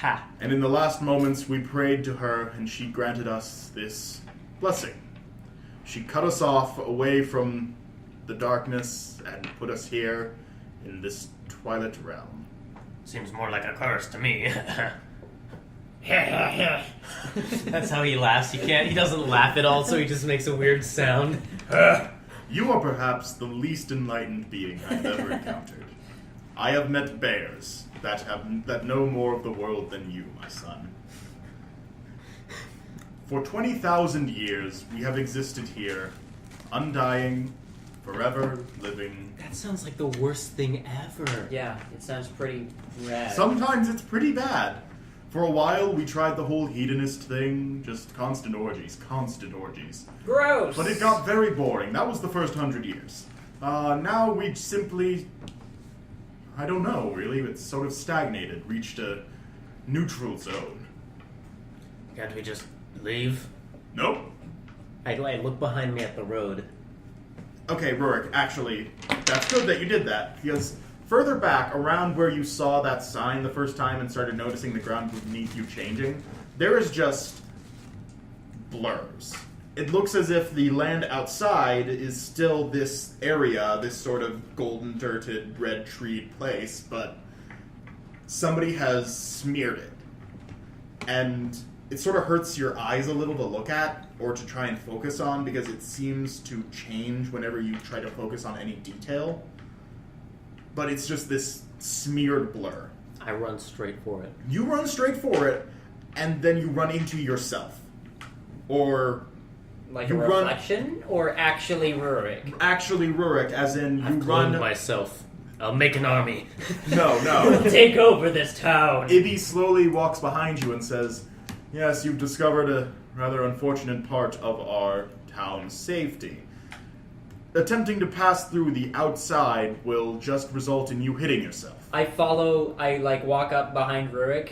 Ha. And in the last moments, we prayed to her, and she granted us this blessing. She cut us off away from the darkness and put us here in this twilight realm. Seems more like a curse to me. That's how he laughs. He doesn't laugh at all, so he just makes a weird sound. You are perhaps the least enlightened being I've ever encountered. I have met bears that know more of the world than you, my son. For 20,000 years, we have existed here, undying, forever living. That sounds like the worst thing ever. Yeah, it sounds pretty rad. Sometimes it's pretty bad. For a while, we tried the whole hedonist thing, just constant orgies. Gross. But it got very boring. That was the first 100 years. Now we simply... I don't know, really. It's sort of stagnated, reached a neutral zone. Can't we just leave? Nope. I look behind me at the road. Okay, Rurik, actually, that's good that you did that, because further back, around where you saw that sign the first time and started noticing the ground beneath you changing, there is just blurs. It looks as if the land outside is still this area, this sort of golden dirted red treed place, but somebody has smeared it. And it sort of hurts your eyes a little to look at or to try and focus on because it seems to change whenever you try to focus on any detail. But it's just this smeared blur. I run straight for it. You run straight for it, and then you run into yourself. Or Like you a run- reflection, or actually Rurik? actually Rurik, as in you I've run... cloned myself. I'll make an army. No, no. Take over this town. Ibby slowly walks behind you and says, "Yes, you've discovered a rather unfortunate part of our town's safety. Attempting to pass through the outside will just result in you hitting yourself." I walk up behind Rurik.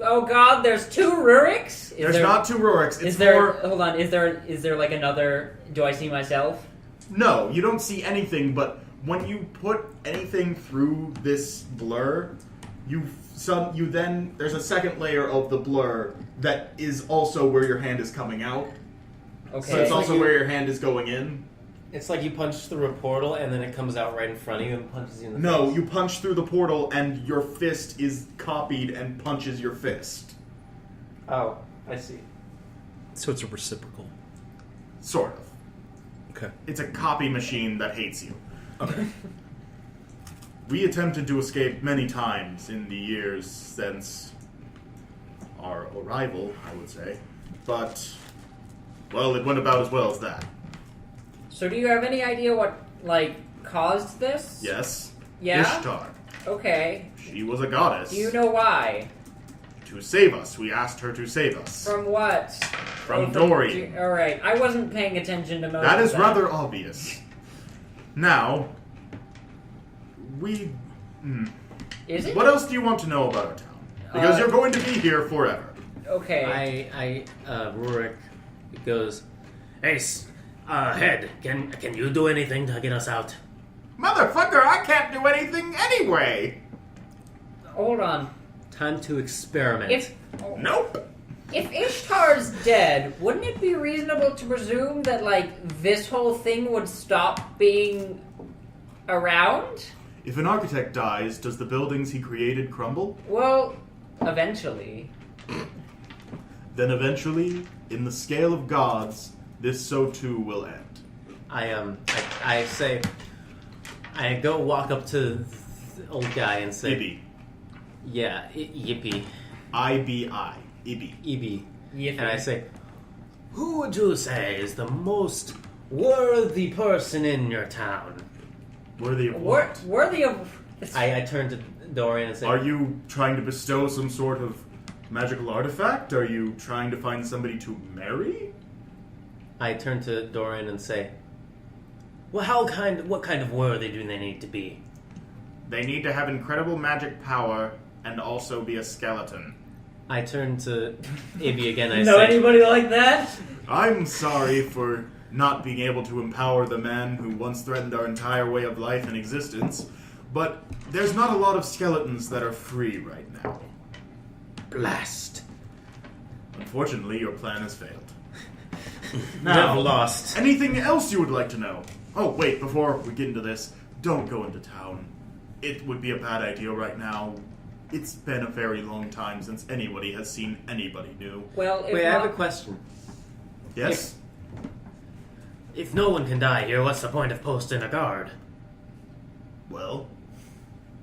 Oh god, there's 2 Ruriks? There's not 2 Ruriks. It's Is there? more... Hold on. Is there like another? Do I see myself? No, you don't see anything, but when you put anything through this blur, there's a second layer of the blur that is also where your hand is coming out. Okay. So it's also where your hand is going in. It's like you punch through a portal and then it comes out right in front of you and punches you in the No, face. you punch through the portal and your fist is copied and punches your fist. Oh, I see. So it's a reciprocal. Sort of. Okay. It's a copy machine that hates you. Okay. We attempted to escape many times in the years since our arrival, I would say. But, well, it went about as well as that. So do you have any idea what caused this? Yes? Yeah? Ishtar. Okay. She was a goddess. Do you know why? To save us. We asked her to save us. From what? From Dory. All right. I wasn't paying attention to most That of is rather obvious. Now, we... Is it? What else do you want to know about our town? Because you're going to be here forever. Okay. Rurik goes, "Hey, Head, can you do anything to get us out?" Motherfucker, I can't do anything anyway! Hold on. Time to experiment. Nope! If Ishtar's dead, wouldn't it be reasonable to presume that this whole thing would stop being around? If an architect dies, does the buildings he created crumble? Well, eventually. Then eventually, in the scale of gods, this so too will end. I say, I go walk up to the old guy and say, Ibby. "Yeah, yippee, I-B-I. Ibby. Ibby," Yippee. and I say, "Who would you say is the most worthy person in your town?" Worthy of what? Worthy of... I turn to Dorian and say, Are you trying to bestow some sort of magical artifact? Are you trying to find somebody to marry? I turn to Dorian and say, "Well, what kind of worthy do they need to be?" They need to have incredible magic power and also be a skeleton. I turn to Ibby again. I know say, anybody like that? I'm sorry for not being able to empower the man who once threatened our entire way of life and existence, but there's not a lot of skeletons that are free right now. "Blast. Unfortunately, your plan has failed. Never lost." Anything else you would like to know? Oh, wait, before we get into this, don't go into town. It would be a bad idea right now. It's been a very long time since anybody has seen anybody new. Well, if Wait, I have not- a question. Yes? If no one can die here, what's the point of posting a guard? Well,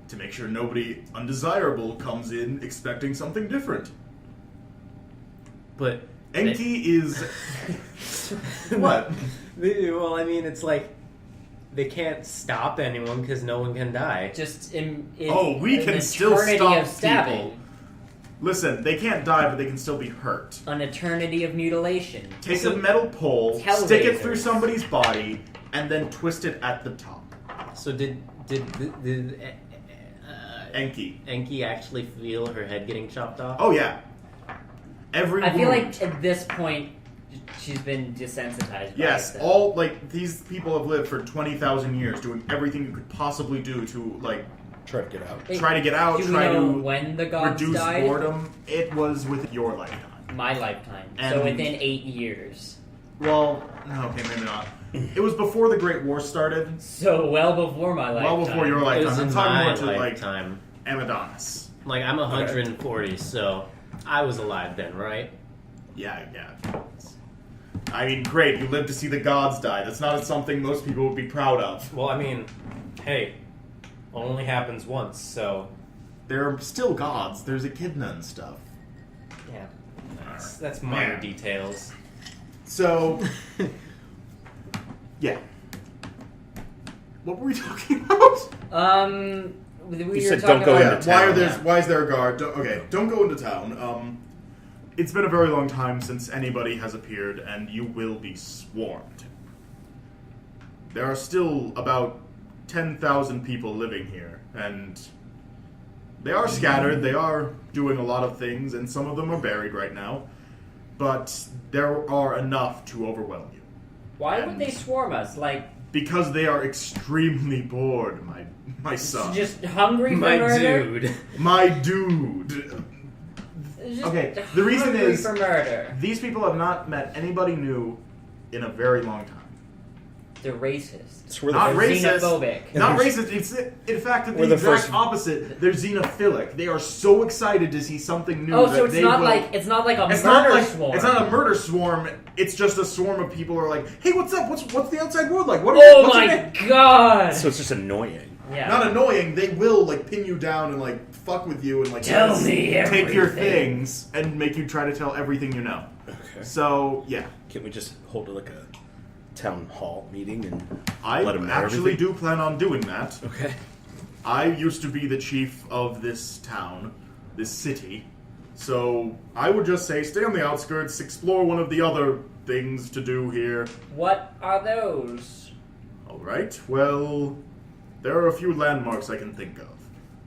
to make sure nobody undesirable comes in expecting something different. But Enki is... What? well, I mean, it's like they can't stop anyone because no one can die. just in We an can still eternity stop of stabbing. people. Listen, they can't die, but they can still be hurt. An eternity of mutilation. Take a metal pole, Hellraisers. stick it through somebody's body, and then twist it at the top. So did Enki. Enki actually feel her head getting chopped off? Oh, yeah. Every I feel wound. like at this point, she's been desensitized. Yes, by it, these people have lived for 20,000 years doing everything you could possibly do to, Try to get out. Hey, try to get out, Do we try know to when the gods reduce died? boredom. It was with your lifetime. my lifetime. And- So within 8 years. Well, okay, maybe not. It was before the Great War started. So well before my lifetime. Well before your It lifetime. was I'm in talking my more to lifetime. like Amadonus. Like, I'm 140, so I was alive then, right? Yeah. I mean, great. You lived to see the gods die. That's not something most people would be proud of. Well, I mean, hey, only happens once, so... They're still gods. There's echidna and stuff. Yeah, that's minor Yeah. details. So, yeah. What were we talking about? We You were said talking don't go about- into Why is there a guard? Don't go into town. It's been a very long time since anybody has appeared, and you will be swarmed. There are still about 10,000 people living here, and they are scattered. They are doing a lot of things, and some of them are buried right now. But there are enough to overwhelm you. Why would they swarm us? Like, Because they are extremely bored, my son. just hungry for My murder? dude. My dude. Just Okay, the reason hungry is- for murder. These people have not met anybody new in a very long time. They're racist. So we're Not They're racist. xenophobic. Not racist. It's in fact We're the the exact first- opposite. They're xenophilic. They are so excited to see something new. Oh, that so it's they not will- like a It's murder not like swarm. it's not a murder swarm. It's just a swarm of people who are like, "Hey, what's up? What's the outside world like? What? Oh what's your my name?" god! So it's just annoying. Yeah. Not annoying. They will like pin you down and like fuck with you and like Tell me take your everything. things and make you try to tell everything you know. Okay. So yeah. Can't we just hold like a town hall meeting and I let them know actually everything? do plan on doing that. Okay. I used to be the chief of this town, this city, so I would just say stay on the outskirts, explore one of the other things to do here. What are those? Alright, well, there are a few landmarks I can think of.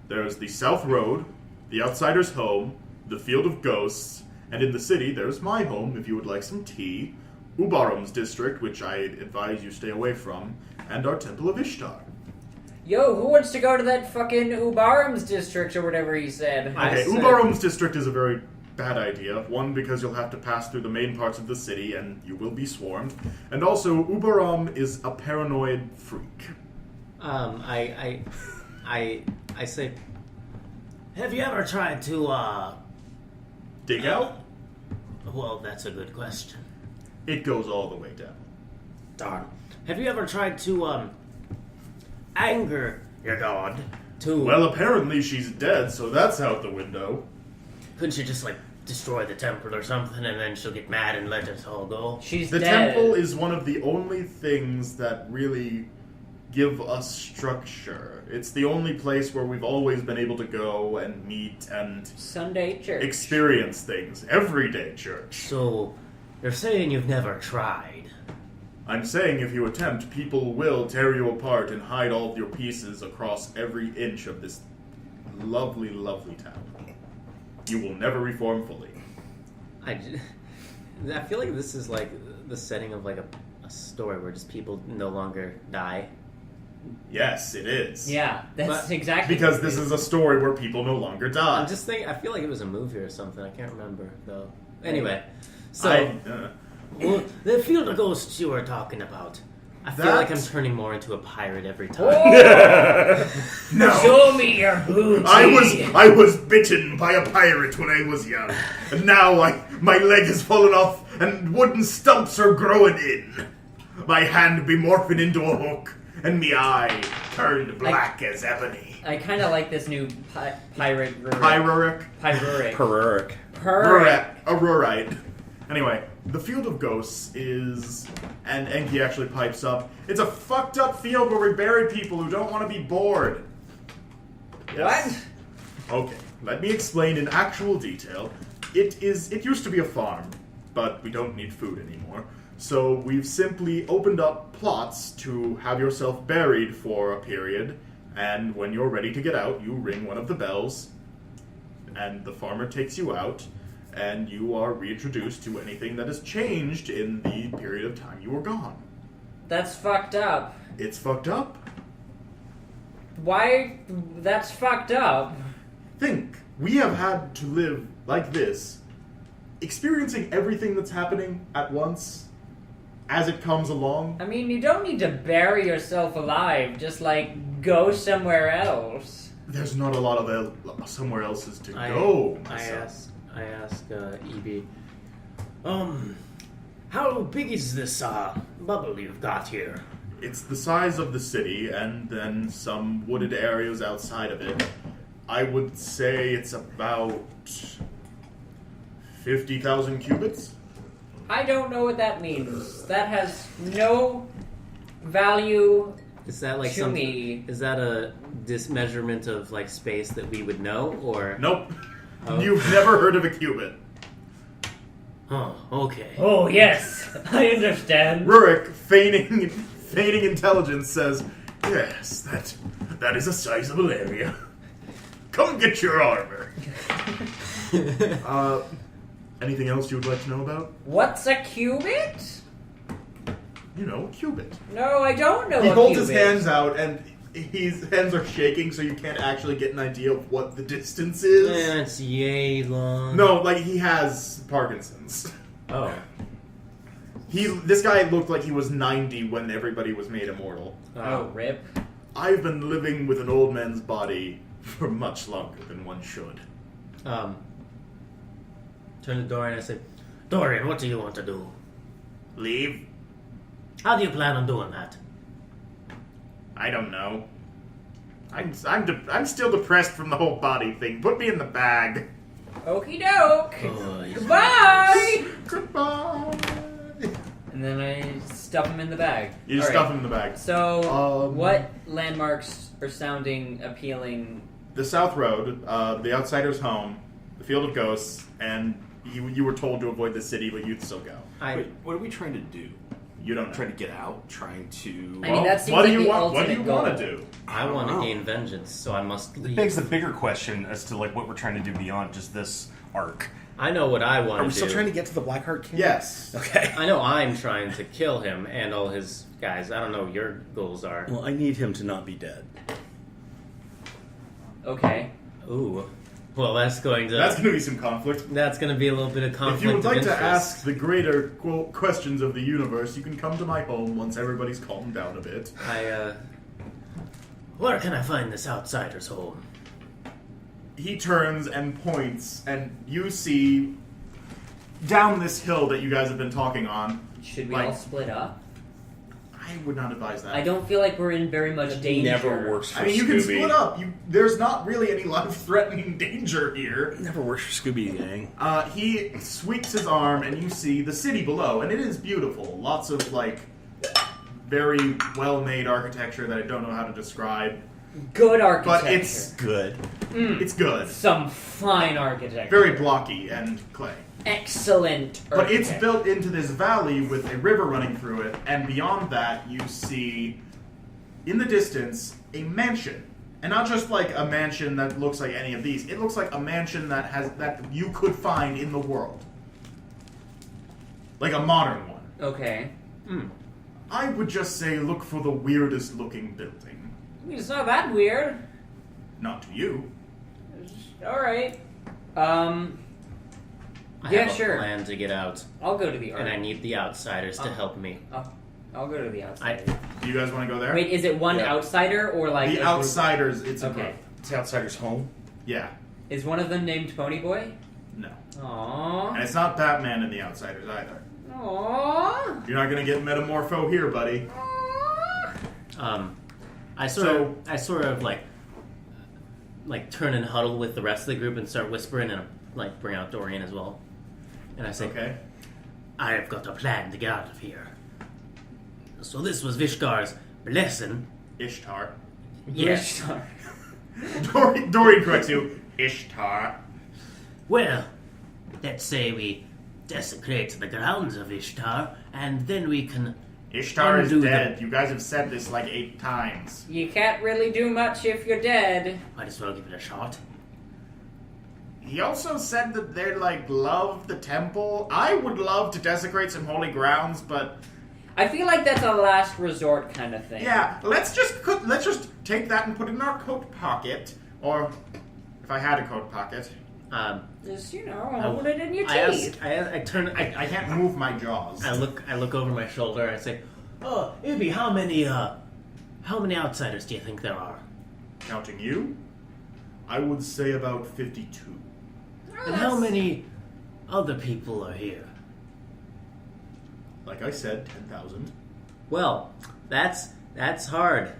There's the South Road, the Outsider's Home, the Field of Ghosts, and in the city there's my home if you would like some tea, Ubarum's district, which I advise you stay away from, and our Temple of Ishtar. Yo, who wants to go to that fucking Ubarum's district or whatever he said? Okay, said- Ubarum's district is a very bad idea. One, because you'll have to pass through the main parts of the city and you will be swarmed. And also, Ubarum is a paranoid freak. I say, have you ever tried to, Dig out? well, that's a good question. It goes all the way down. Darn. Have you ever tried to, anger your god? To, Well, apparently she's dead, so that's out the window. couldn't you just, like, destroy the temple or something and then she'll get mad and let us all go? She's The dead. temple is one of the only things that really give us structure. It's the only place where we've always been able to go and meet and Sunday church. experience things. Everyday church. So, you're saying you've never tried? I'm saying if you attempt, people will tear you apart and hide all of your pieces across every inch of this lovely, lovely town. You will never reform fully. I feel like this is like the setting of like a story where just people no longer die. Yes, it is. Yeah, that's But- exactly Because this is a story where people no longer die. I'm just thinking, I feel like it was a movie or something. I can't remember though. Anyway, so I- well, the Field of Ghosts you were talking about. I feel That- like I'm turning more into a pirate every time. no. Show me your booty. I was bitten by a pirate when I was young, and now my leg has fallen off, and wooden stumps are growing in. My hand be morphing into a hook, and me eye turned black as ebony. I kind of like this new pirate. Rurik Rurik. Rurik. Rurik. Anyway, the Field of Ghosts is, and Enki actually pipes up, it's a fucked up field where we bury people who don't want to be bored. Yes. What? Okay, let me explain in actual detail. It used to be a farm, but we don't need food anymore. So we've simply opened up plots to have yourself buried for a period, and when you're ready to get out, you ring one of the bells, and the farmer takes you out, and you are reintroduced to anything that has changed in the period of time you were gone. That's fucked up. It's fucked up. Why? That's fucked up. Think, we have had to live like this experiencing everything that's happening at once as it comes along. I mean, you don't need to bury yourself alive. Just, like, go somewhere else. There's not a lot of somewhere else's to go. I ask EB, how big is this bubble you've got here? It's the size of the city, and then some wooded areas outside of it. I would say it's about 50,000 cubits. I don't know what that means. That has no value Is that like to me. Is that a dismeasurement of like space that we would know, or? Nope. Oh. You've never heard of a cubit. Oh, okay. Oh, yes. I understand. Rurik, feigning intelligence, says, "Yes, that is a sizable area. Come get your armor." Anything else you would like to know about? What's a cubit? You know, cubit. No, I don't know He a holds cubit. his hands out, and his hands are shaking, so you can't actually get an idea of what the distance is. That's yay long. No, like he has Parkinson's. Oh. This guy looked like he was 90 when everybody was made immortal. Oh, rip. I've been living with an old man's body for much longer than one should. Turn to Dorian and I say, Dorian, what do you want to do? Leave? How do you plan on doing that? I don't know. I'm still depressed from the whole body thing. Put me in the bag. Okie doke. Oh, yes. Goodbye. Goodbye. And then I stuff him in the bag. You just All stuff right. him in the bag. So, what landmarks are sounding appealing? The South Road, the Outsider's home, the Field of Ghosts, and you were told to avoid the city, but you'd still go. Wait, what are we trying to do? You don't know. Trying to get out? Trying to... I mean, that seems what do like you the want? What do you ultimate want goal. to do? I want to know. gain vengeance, so I must It leave. begs the bigger question as to like what we're trying to do beyond just this arc. I know what I want Are to we do. still trying to get to the Blackheart King? Yes. Okay. I know I'm trying to kill him and all his guys. I don't know what your goals are. Well, I need him to not be dead. Okay. Ooh. Well, that's going to... That's going to be some conflict. That's going to be a little bit of conflict If you would like of to interest. ask the greater questions of the universe, you can come to my home once everybody's calmed down a bit. Where can I find this outsider's home? He turns and points, and you see down this hill that you guys have been talking on. Should we Like- all split up? I would not advise that. I don't feel like we're in very much danger. Never works for I mean, you Scooby. can split up. There's not really any life-threatening danger here. Never works for Scooby Gang. He sweeps his arm, and you see the city below, and it is beautiful. Lots of, like, very well-made architecture that I don't know how to describe. Good architecture. But it's Good. it's good. some fine architecture. Very blocky and clay. Excellent But it's architecture. built into this valley with a river running through it, and beyond that you see, in the distance, a mansion. And not just like a mansion that looks like any of these. It looks like a mansion that you could find in the world. Like a modern one. Okay. I would just say look for the weirdest looking building. I mean, it's not that weird. Not to you. Alright. I Yeah, have a sure. plan to get out, I'll go to the and I need the outsiders to Oh. help me. I'll go to the outside. Do you guys want to go there? Wait, is it one Yeah. outsider or like the a group? outsiders, it's a Okay. group. It's the outsider's home. Yeah. Is one of them named Ponyboy? No. Aww. And it's not Batman in the outsiders either. Aww. You're not going to get Metamorpho here, buddy. I sort of like turn and huddle with the rest of the group and start whispering and like bring out Dorian as well. And I say, Okay. I have got a plan to get out of here. So this was Vishgar's blessing. Ishtar. Yes. Dorian corrects you. Ishtar. Well, let's say we desecrate the grounds of Ishtar, and then we can Ishtar is undo dead. You guys have said this like 8 times. You can't really do much if you're dead. Might as well give it a shot. He also said that they love the temple. I would love to desecrate some holy grounds, but I feel like that's a last resort kind of thing. yeah, let's just take that and put it in our coat pocket, or if I had a coat pocket. Just, hold it in your I teeth. ask, I turn, I can't move my jaws. I look over my shoulder. I say, "Oh, Ibby, how many outsiders do you think there are? Counting you, I would say about 52. And how many other people are here?" Like I said, 10,000. Well, that's hard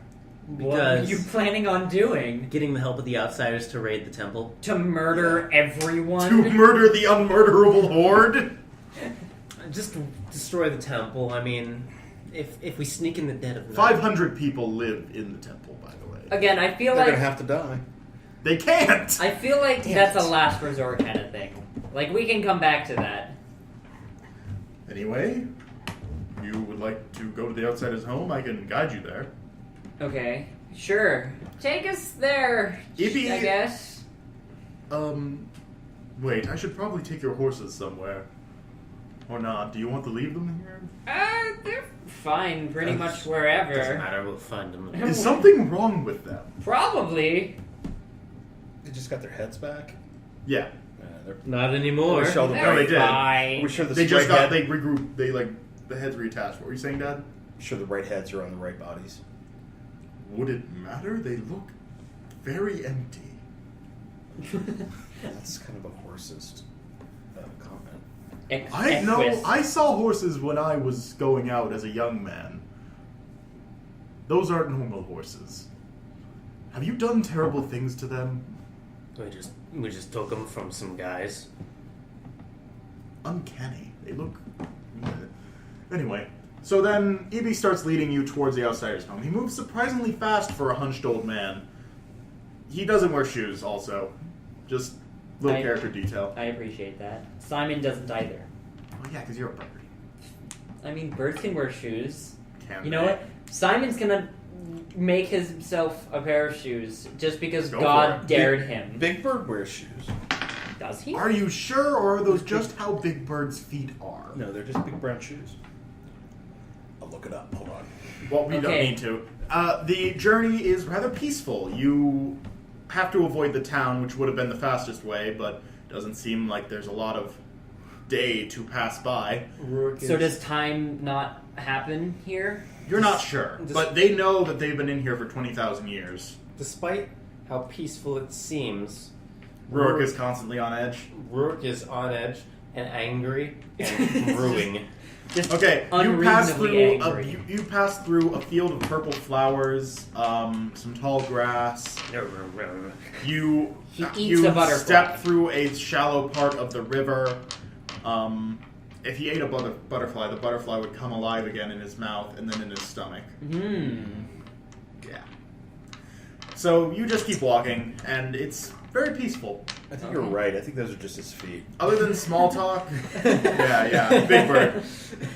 What are because you planning on doing? getting the help of the outsiders to raid the temple. To murder everyone? To murder the unmurderable horde? Just destroy the temple. I mean, if we sneak in the dead of night. 500 people live in the temple, by the way. Again, I feel They're like gonna have to die. They can't! I feel like Damn that's it. a last resort kind of thing. Like, we can come back to that. Anyway, you would like to go to the outsider's home? I can guide you there. Okay, sure. Take us there, Ibby- I guess. Wait, I should probably take your horses somewhere. Or not. Do you want to leave them here? They're fine pretty much Doesn't wherever. matter. We'll find them. Is something wrong with them? Probably. They just got their heads back. Yeah. They're Not anymore. We show them- They're No, they did. fine. we sure the They just right got, head, they regrouped, the heads reattached. What were you saying, Dad? sure the right heads are on the right bodies. Would it matter? They look very empty. That's kind of a horsist comment. I know. Equus. I saw horses when I was going out as a young man. Those aren't normal horses. Have you done terrible things to them? We just took them from some guys. Uncanny. They look. Anyway, so then Ibby starts leading you towards the outsider's home. He moves surprisingly fast for a hunched old man. He doesn't wear shoes. Also, just little character detail. I appreciate that. Simon doesn't either. Oh yeah, because you're a bird. I mean, birds can wear shoes. Can You know they? what? Simon's gonna make himself a pair of shoes just because Go for God it. dared him. Big Bird wears shoes. Does he? Are you sure, or are those just how big birds' feet are? No, they're just big brown shoes. I'll look it up. Hold on. Well, we don't Okay. need to. The journey is rather peaceful. You have to avoid the town, which would have been the fastest way, but doesn't seem like there's a lot of day to pass by. So does time not happen here? You're not sure, but they know that they've been in here for 20,000 years. Despite how peaceful it seems, Rurik is constantly on edge. Rurik is on edge and angry and brewing. Just Okay, you pass unreasonably through angry. you pass through a field of purple flowers, some tall grass. You He eats you a butterfly. step through a shallow part of the river. If he ate a butterfly, the butterfly would come alive again in his mouth and then in his stomach. Yeah. So you just keep walking, and it's very peaceful. I think you're right. I think those are just his feet. Other than small talk, yeah, big bird.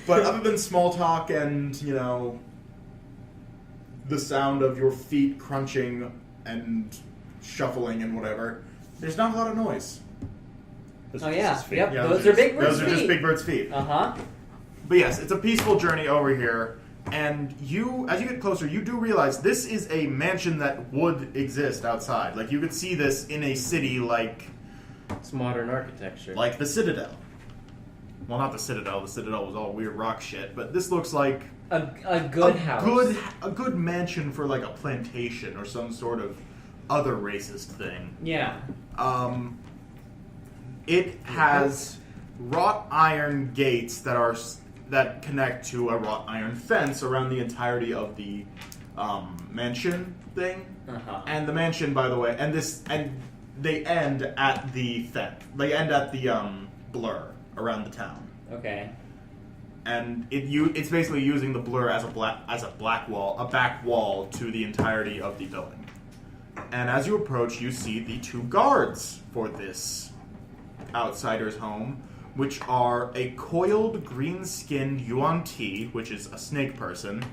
But other than small talk and, the sound of your feet crunching and shuffling and whatever, there's not a lot of noise. Those Oh are yeah, just his feet. yep. Yeah, Those are big bird's Those are just feet. Big Bird's feet. Uh-huh. But yes, it's a peaceful journey over here, and as you get closer, you do realize this is a mansion that would exist outside. Like, you could see this in a city like It's modern architecture. the Citadel. Well, not the Citadel. The Citadel was all weird rock shit, but this looks like A good house. a good mansion for like a plantation or some sort of other racist thing. Yeah. It has wrought iron gates that connect to a wrought iron fence around the entirety of the mansion thing. Uh-huh. And the mansion, by the way, and they end at the fence. They end at the blur around the town. Okay. And it's basically using the blur as a back wall to the entirety of the building. And as you approach, you see the two guards for this outsider's home, which are a coiled, green-skinned Yuan Ti, which is a snake person,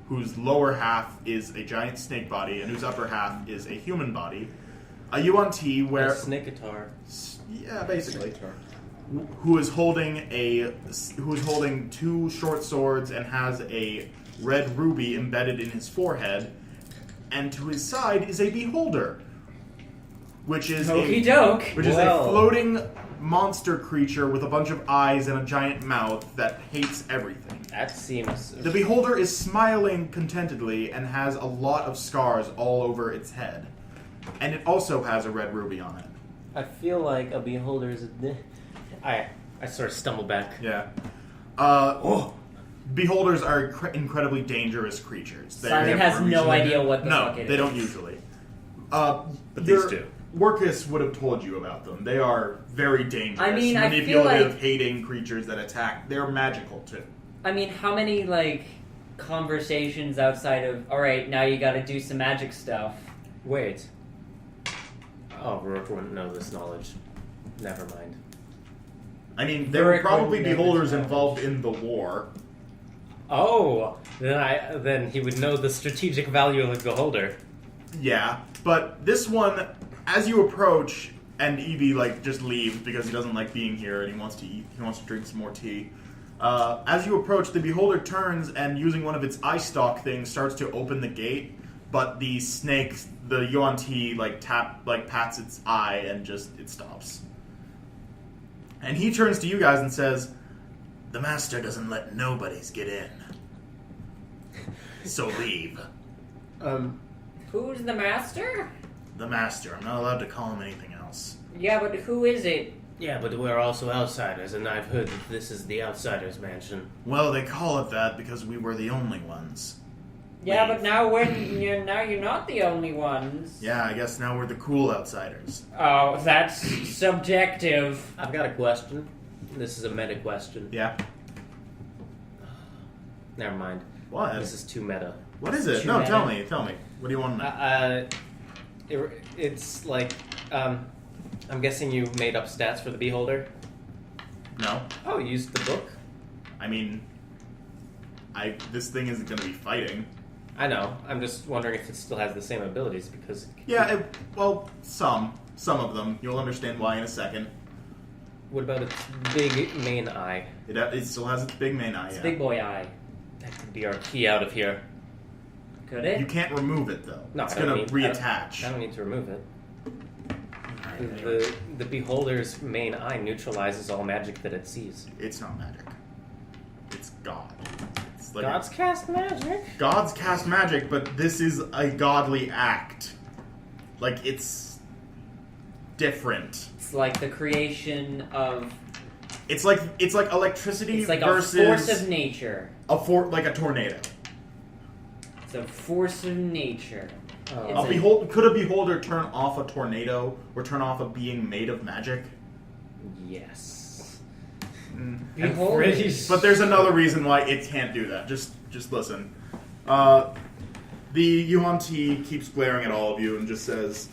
whose lower half is a giant snake body and whose upper half is a human body. A Yuan Ti where a snake guitar. yeah, basically. Who is holding two short swords and has a red ruby embedded in his forehead, and to his side is a beholder, which is Okey doke. which is a Well. floating monster creature with a bunch of eyes and a giant mouth that hates everything. That seems. The beholder is smiling contentedly and has a lot of scars all over its head. And it also has a red ruby on it. I feel like a beholder is. I sort of stumble back. Yeah. Beholders are incredibly dangerous creatures. Simon has no idea what the fuck it is. they don't usually. But these do. Workus would have told you about them. They are very dangerous. I mean, I feel manipulative, like- hating creatures that attack. They're magical too. I mean, how many, like, conversations outside of, alright, now you gotta do some magic stuff? Wait. Oh, Rurik wouldn't know this knowledge. Never mind. I mean, there were Rurik probably would never beholders know. involved in the war. Oh, then he would know the strategic value of a beholder. Yeah, but this one, as you approach, and Evie just leaves because he doesn't like being here and he wants to eat. He wants to drink some more tea. As you approach, the beholder turns and using one of its eye stalk things starts to open the gate. But the snake, the Yuan-Ti, pats its eye and it stops. And he turns to you guys and says, "The master doesn't let nobodies get in. So leave." Who's the master? The master. I'm not allowed to call him anything else. Yeah, but who is it? Yeah, but we're also outsiders, and I've heard that this is the outsiders' mansion. Well, they call it that because we were the only ones. Yeah, Leave. but now you're not the only ones. Yeah, I guess now we're the cool outsiders. Oh, that's subjective. I've got a question. This is a meta question. Yeah? Never mind. What? This is too meta. What is it? Too No, meta. tell me. What do you want to know? It's like, I'm guessing you made up stats for the beholder. No. Oh, you used the book. I mean, this thing isn't going to be fighting. I know. I'm just wondering if it still has the same abilities because. Yeah, some of them. You'll understand why in a second. What about its big main eye? It still has its big main eye. It's Yeah. big boy eye. That could be our key out of here. Could it? You can't remove it though. No, it's I don't going to need- reattach. I don't need to remove it. Anyway, The beholder's main eye neutralizes all magic that it sees. it's not magic. It's God. It's like Gods cast magic. Gods cast magic, but this is a godly act. It's different. It's like the creation of. It's like electricity It's like versus a force of nature. like a tornado. It's a force of nature. Could a beholder turn off a tornado or turn off a being made of magic? Yes. Behold. But there's another reason why it can't do that. Just listen. The Yuan-Ti keeps glaring at all of you and just says,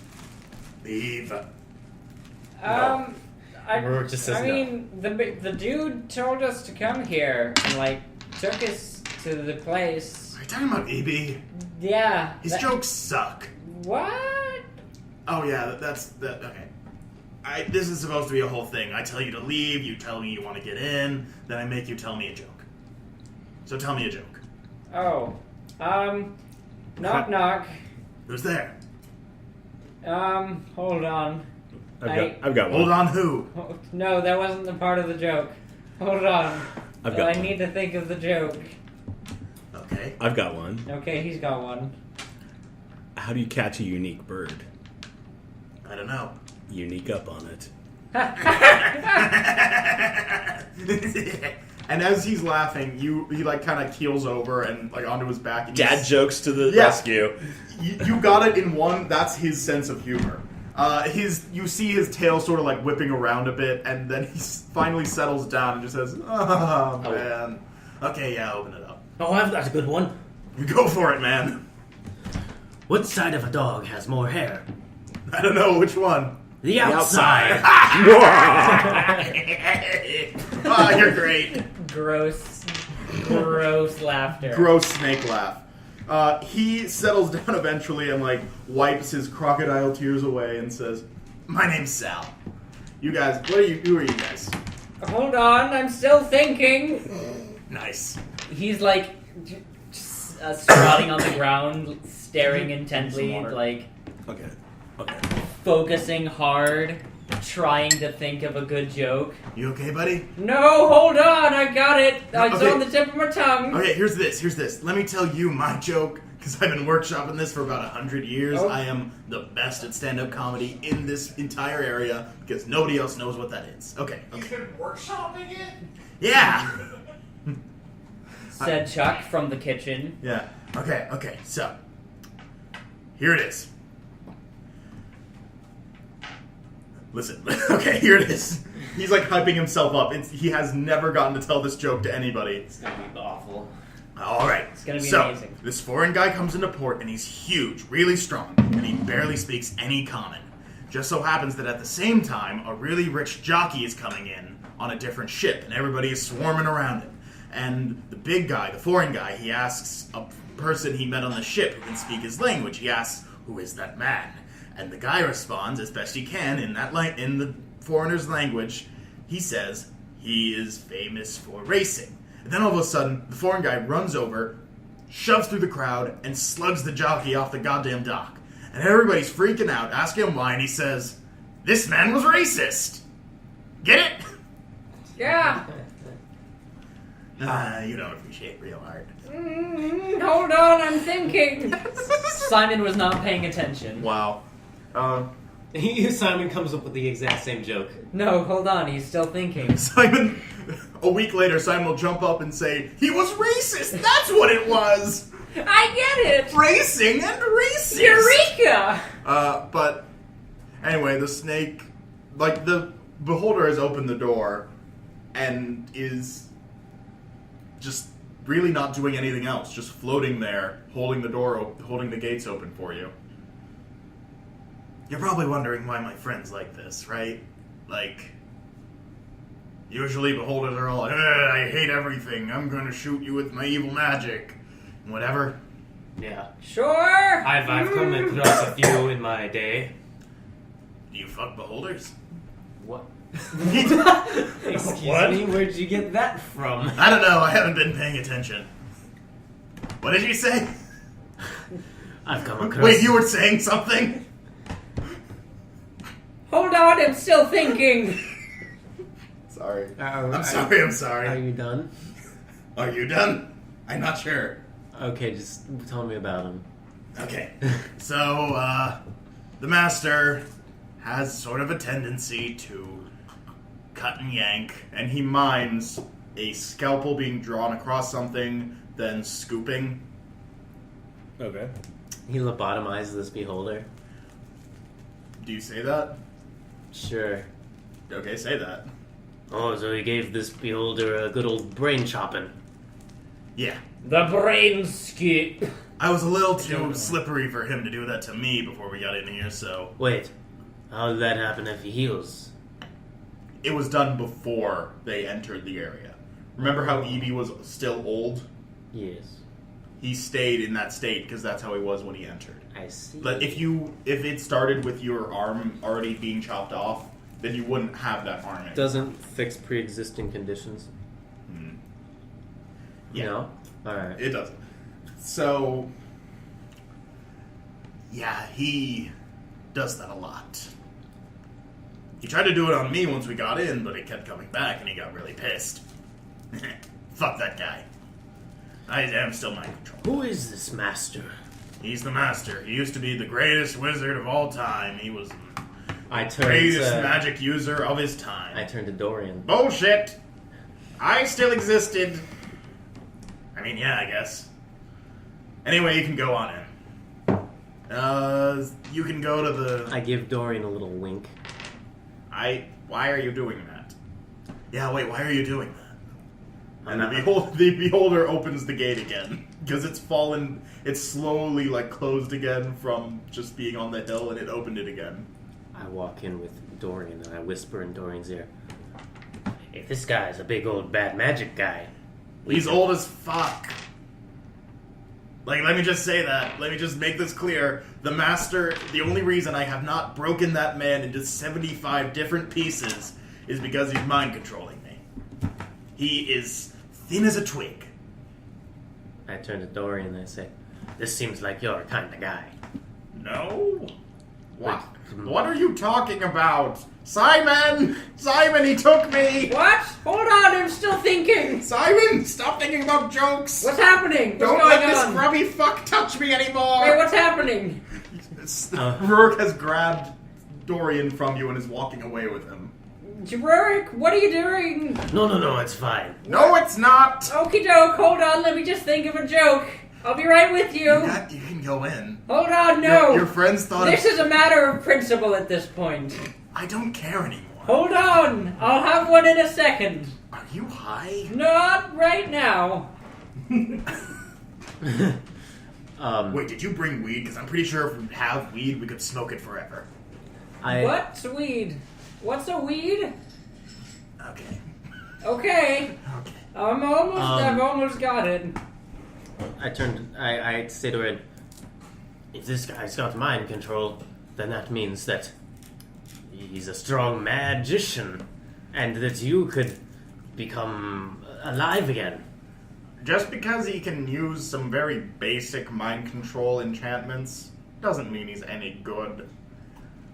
"Leave." Rurik just says I no. mean, the dude told us to come here and took us to the place. Are you talking about EB? Yeah. His jokes suck. What? Oh yeah, that's okay. This is supposed to be a whole thing. I tell you to leave, you tell me you want to get in, then I make you tell me a joke. So tell me a joke. Oh. Knock knock. Who's there? Hold on. I've got one. Hold on, who? Oh, no, that wasn't the part of the joke. Hold on. I've got I one. need to think of the joke. Okay. I've got one. Okay, he's got one. How do you catch a unique bird? I don't know. Unique up on it. And as he's laughing, he kind of keels over and onto his back. And Dad jokes to the Yeah. rescue. You got it in one. That's his sense of humor. You see his tail sort of whipping around a bit, and then he finally settles down and just says, "Oh man, okay, yeah, open it up. Oh, I've got a good one. You go for it, man. What side of a dog has more hair? I don't know which one. The outside. Ah, you're great. Gross laughter. Gross snake laugh. He settles down eventually and wipes his crocodile tears away and says, "My name's Sal. You guys, who are you guys?" Hold on, I'm still thinking. Nice. He's squatting on the ground, staring intently, Some water. Okay. focusing hard, trying to think of a good joke. You okay, buddy? No, hold on, I got it. It's Okay. on the tip of my tongue. Okay, here's this. Let me tell you my joke, because I've been workshopping this for about 100 years. Oh. I am the best at stand-up comedy in this entire area, because nobody else knows what that is. Okay. You've been workshopping it? Yeah! Said Chuck from the kitchen. Yeah. Okay, so. Here it is. Listen. Okay, here it is. He's like hyping himself up. He has never gotten to tell this joke to anybody. It's gonna be awful. Alright. It's gonna be so, amazing. This foreign guy comes into port and he's huge, really strong, and he barely speaks any common. Just so happens that at the same time, a really rich jockey is coming in on a different ship, and everybody is swarming around him. And the big guy, the foreign guy, he asks a person he met on the ship who can speak his language. He asks, "Who is that man?" And the guy responds as best he can in in the foreigner's language. He says he is famous for racing. And then all of a sudden, the foreign guy runs over, shoves through the crowd, and slugs the jockey off the goddamn dock. And everybody's freaking out, asking him why, and he says, "This man was racist." Get it? Yeah. You don't appreciate real art. Hold on, I'm thinking. Simon was not paying attention. Wow. Simon comes up with the exact same joke. No, hold on, he's still thinking. Simon, a week later, Simon will jump up and say, "He was racist! That's what it was! I get it! Racing and racist!" Eureka! But anyway, the snake, like the beholder has opened the door and is just really not doing anything else, just floating there, holding the door, holding the gates open for you. You're probably wondering why my friend's like this, right? Like, usually beholders are all like, "I hate everything, I'm gonna shoot you with my evil magic," and whatever. Yeah. Sure! I've come across a few in my day. Do you fuck beholders? What? I Excuse What? me, where'd you get that from? don't know, I haven't been paying attention. What did you say? I've come across... Wait, you were saying something? Hold on, I'm still thinking. Sorry. I'm I'm Are sorry. you done? Are you done? I'm not sure. Okay, just tell me about him. Okay. So, the master has sort of a tendency to cut and yank, and he minds a scalpel being drawn across something, then scooping. Okay. He lobotomized this beholder. Do you say that? Sure. Okay, say that. Oh, so he gave this beholder a good old brain chopping. Yeah. The brain skip. I was a little too slippery for him to do that to me before we got in here, so... Wait, how did that happen if he heals? It was done before they entered the area. Remember how Evie was still old? Yes. He stayed in that state because that's how he was when he entered. I see. But if it started with your arm already being chopped off, then you wouldn't have that arm anymore. Doesn't fix pre-existing conditions. Yeah. No? Alright. It doesn't. So, yeah, he does that a lot. He tried to do it on me once we got in, but it kept coming back and he got really pissed. Fuck that guy. I am still mind control. Who is this master? He's the master. He used to be the greatest wizard of all time. He was I the turned greatest to... magic user of his time. I turned to Dorian. Bullshit! I still existed. I mean, yeah, I guess. Anyway, you can go on in. You can go to the... I give Dorian a little wink. Why are you doing that? Yeah, wait, why are you doing that? And I'm the beholder opens the gate again. Because it's fallen... It's slowly, closed again from just being on the hill, and it opened it again. I walk in with Dorian and I whisper in Dorian's ear, "Hey, this guy's a big old bad magic guy. He's old as fuck. Let me just say that. Let me just make this clear. The master, the only reason I have not broken that man into 75 different pieces is because he's mind controlling me. He is thin as a twig. I turn to Dorian and I say, "This seems like your kind of guy." No? Why? What are you talking about? Simon! Simon, he took me! What? Hold on, I'm still thinking. Simon, stop thinking about jokes! What's happening? What's Don't going let this on? grubby fuck touch me anymore! Wait, what's happening? Rurik has grabbed Dorian from you and is walking away with him. Rurik, what are you doing? No, it's fine. No, it's not! Okie doke, hold on, let me just think of a joke. I'll be right with you. You can go in. Hold on, no. Your friends thought This is a matter of principle at this point. I don't care anymore. Hold on, I'll have one in a second. Are you high? Not right now. Wait, did you bring weed? Because I'm pretty sure if we have weed, we could smoke it forever. What's weed? What's a weed? Okay. Okay. I've almost got it. I say to her, if this guy's got mind control, then that means that he's a strong magician, and that you could become alive again. Just because he can use some very basic mind control enchantments doesn't mean he's any good.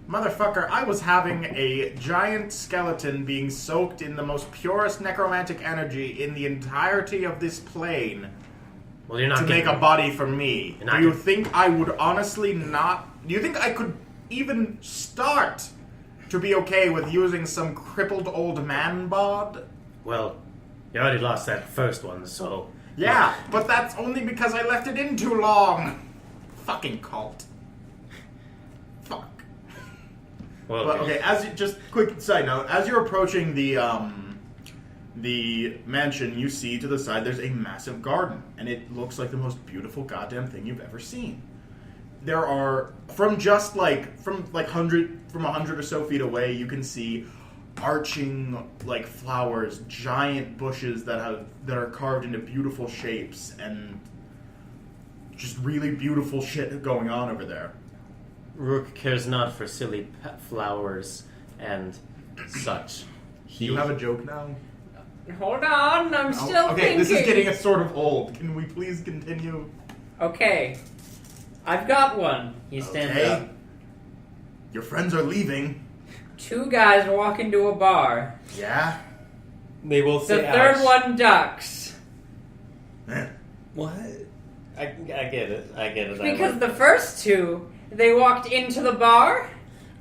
Motherfucker, I was having a giant skeleton being soaked in the most purest necromantic energy in the entirety of this plane Well, you're not to getting make a body for me. You're not Do you getting- think I would honestly not... Do you think I could even start to be okay with using some crippled old man bod? Well, you already lost that first one, so... Yeah, but that's only because I left it in too long. Fucking cult. Fuck. Well, But okay, as you, just quick side note, as you're approaching the mansion, you see to the side there's a massive garden, and it looks like the most beautiful goddamn thing you've ever seen. There are from 100 or so feet away, you can see arching like flowers, giant bushes that are carved into beautiful shapes, and just really beautiful shit going on over there. Rook cares not for silly flowers and such. Do you have a joke now? Hold on, I'm still Okay, thinking. this is getting sort of old. Can we please continue? Okay. I've got one. He stands Okay. up. Your friends are leaving. Two guys walk into a bar. Yeah? They will The say third ouch. one ducks. Eh. What? I get it. I get it. that Because way. the first two, they walked into the bar,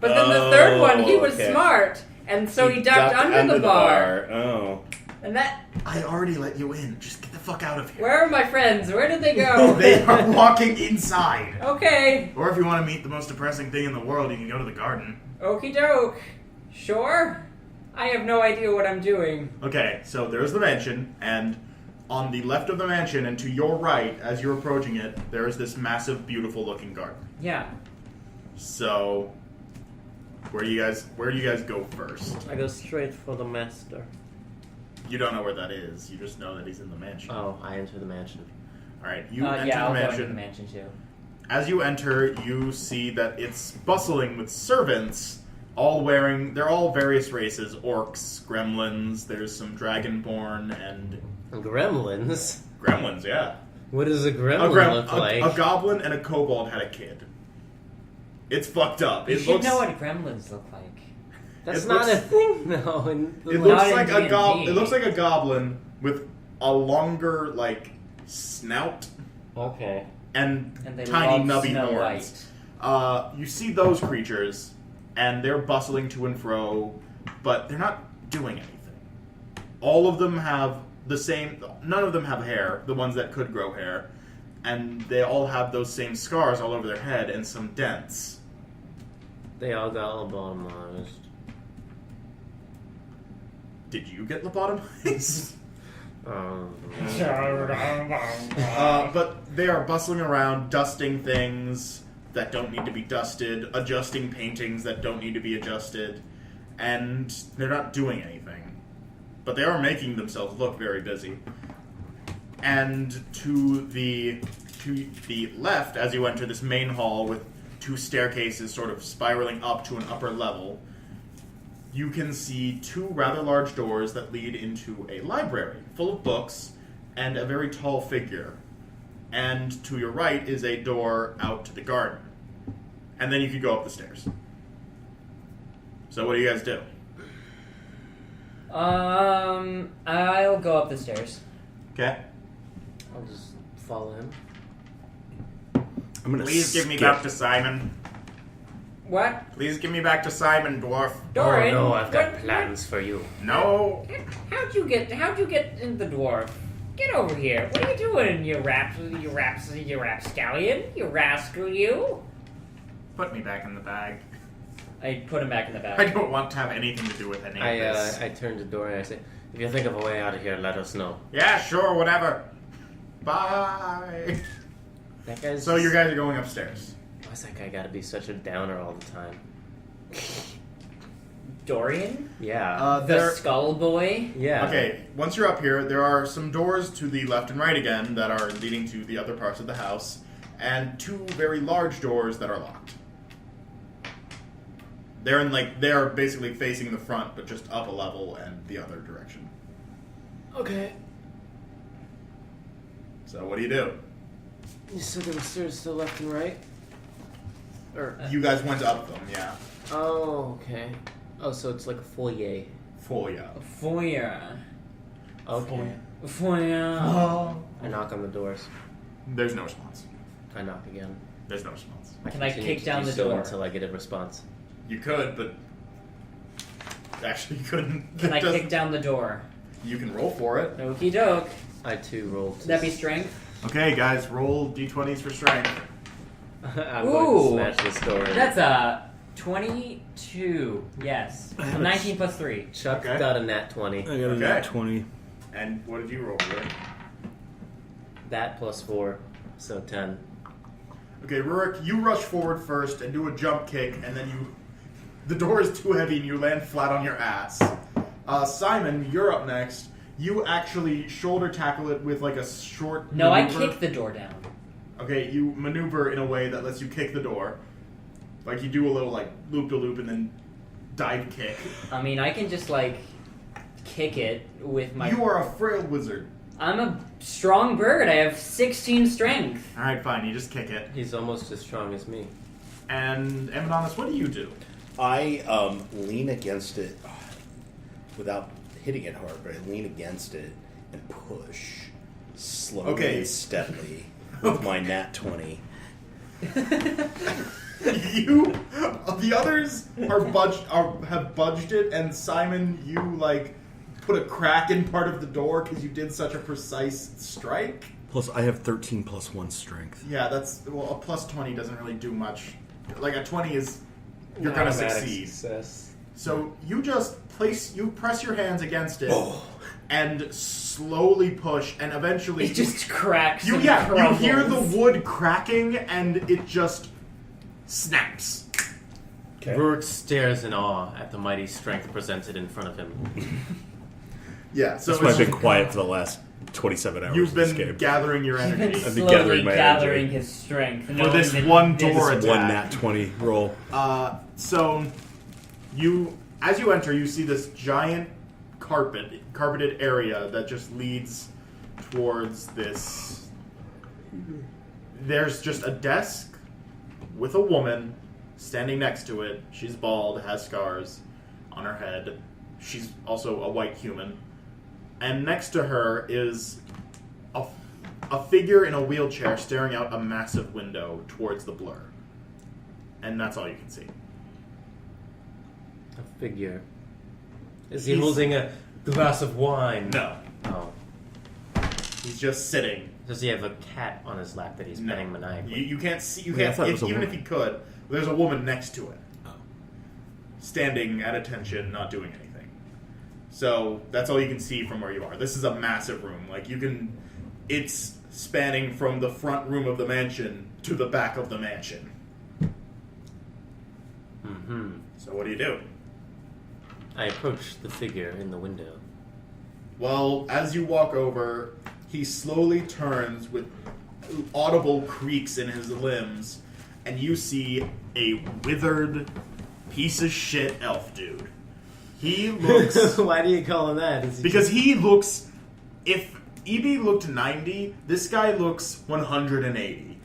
but then the third one, he was okay. smart, and so he ducked under the bar. Oh. And that... I already let you in. Just get the fuck out of here. Where are my friends? Where did they go? They are walking inside. Okay. Or if you want to meet the most depressing thing in the world, you can go to the garden. Okie doke. Sure. I have no idea what I'm doing. Okay, so there's the mansion, and on the left of the mansion and to your right, as you're approaching it, there is this massive, beautiful looking garden. Yeah. So, where do you guys go first? I go straight for the master. You don't know where that is. You just know that he's in the mansion. Oh, I enter the mansion. All right, you enter Yeah, I'll the go mansion. into the mansion too. As you enter, you see that it's bustling with servants, they're all various races, orcs, gremlins, there's some dragonborn, and... Gremlins? Gremlins, yeah. What does a gremlin look like? A goblin and a kobold had a kid. It's fucked up. You It should looks, know what gremlins look like. That's it not looks- a thing, no. In the it Not looks in like a D&D. It looks like a goblin with a longer, like, snout Okay. and And they tiny love nubby Snow horns. White. You see those creatures, and they're bustling to and fro, but they're not doing anything. All of them have the same... None of them have hair, the ones that could grow hair, and they all have those same scars all over their head and some dents. They all got lobotomized. Did you get lobotomized? Um, But they are bustling around, dusting things that don't need to be dusted, adjusting paintings that don't need to be adjusted, and they're not doing anything. But they are making themselves look very busy. And to the left, as you enter this main hall with two staircases sort of spiraling up to an upper level, you can see two rather large doors that lead into a library full of books and a very tall figure. And to your right is a door out to the garden. And then you could go up the stairs. So what do you guys do? I'll go up the stairs. Okay. I'll just follow him. I'm gonna Please give me skip. back to Simon. What? Please give me back to Simon, dwarf. Doran? Oh no, I've got what- plans for you. No. How'd you get in the dwarf? Get over here. What are you doing, you rapscallion? You rascal, you? Put me back in the bag. I put him back in the bag. I don't want to have anything to do with any of this. I turn to Dorian and I say, if you think of a way out of here, let us know. Yeah, sure, whatever. Bye. That guy's So you guys are going upstairs. Why's that guy gotta be such a downer all the time? Dorian? Yeah. The skull boy? yeah. Okay, once you're up here, there are some doors to the left and right again that are leading to the other parts of the house, and two very large doors that are locked. They're basically facing the front, but just up a level and the other direction. Okay. So what do you do? You said there were stairs to the left and right? Or You guys went up them, yeah. oh, okay. Oh, so it's like a foyer. Foyer. Foyer. Okay. Foyer. I knock on the doors. There's no response. I knock again. There's no response. Can I continue kick to down do the so door? until I get a response. You could, but actually you couldn't. Can I It doesn't- kick down the door? You can roll for it. Okie doke. I too rolled. Would that be strength? Okay, guys, roll d20s for strength. I'm Ooh. going to smash this door in. That's a 22. Yes. 19 plus 3. Chuck Okay. got a nat 20. I got a Okay. nat 20. And what did you roll for? That plus 4, so 10. Okay, Rurik, you rush forward first and do a jump kick, and then the door is too heavy and you land flat on your ass. Simon, you're up next. You actually shoulder tackle it with like a short No, I maneuver. kick the door down. Okay, you maneuver in a way that lets you kick the door. Like you do a little like loop-de-loop and then dive kick. I mean, I can just like kick it with my. You are a frail wizard. I'm a strong bird. I have 16 strength. Alright, fine, you just kick it. He's almost as strong as me. And Amadonus, what do you do? I lean against it without hitting it hard, but I lean against it and push slowly Okay. and steadily with my nat 20. The others have budged it, and Simon, you like put a crack in part of the door because you did such a precise strike. Plus, I have 13 plus 1 strength. Yeah, a plus 20 doesn't really do much. Like a 20 is you're gonna Automatic succeed. Success. So you just press your hands against it Oh. and slowly push, and eventually It just cracks. you and you crumbles. hear the wood cracking, and it just snaps. Okay. Rurik stares in awe at the mighty strength presented in front of him. Yeah, so That's why I've it's- been quiet for the last 27 hours. You've of this been game. gathering your He's been energy I've been slowly gathering my gathering energy. his strength for knowing this that one this- door This attack. one nat 20 roll. So as you enter, you see this giant carpeted area that just leads towards this. There's just a desk with a woman standing next to it. She's bald, has scars on her head. She's also a white human. And next to her is a figure in a wheelchair staring out a massive window towards the blur. And that's all you can see. A figure. Is he He's- holding a glass of wine? No. Oh. He's just sitting. Does he have a cat on his lap that he's No. petting maniacally? You can't see. You Wait, I can't. thought it was a Even if woman. he could, there's a woman next to it, Oh. standing at attention, not doing anything. So that's all you can see from where you are. This is a massive room. Like you can, it's spanning from the front room of the mansion to the back of the mansion. Mm-hmm. So what do you do? I approach the figure in the window. Well, as you walk over, he slowly turns with audible creaks in his limbs, and you see a withered piece of shit elf dude. He looks... Why do you call him that? Is he because he looks... If EB looked 90, this guy looks 180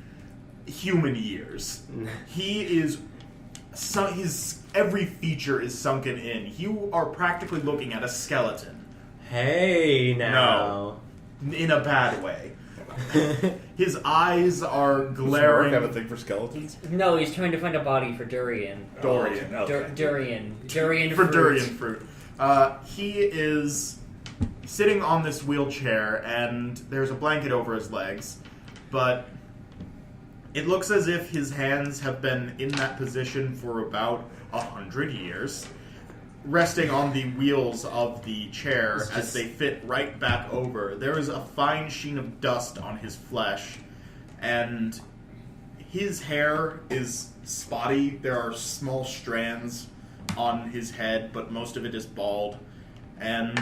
human years. He is his every feature is sunken in. You are practically looking at a skeleton. Hey, now. In a bad way. His eyes are Does Rurik glaring. have a thing for skeletons? No, he's trying to find a body for Durian. Dorian. Okay. Durian. Durian For fruit. durian fruit. He is sitting on this wheelchair, and there's a blanket over his legs, but it looks as if his hands have been in that position for about 100 years, resting on the wheels of the chair as they fit right back over. There is a fine sheen of dust on his flesh, and his hair is spotty. There are small strands on his head, but most of it is bald, and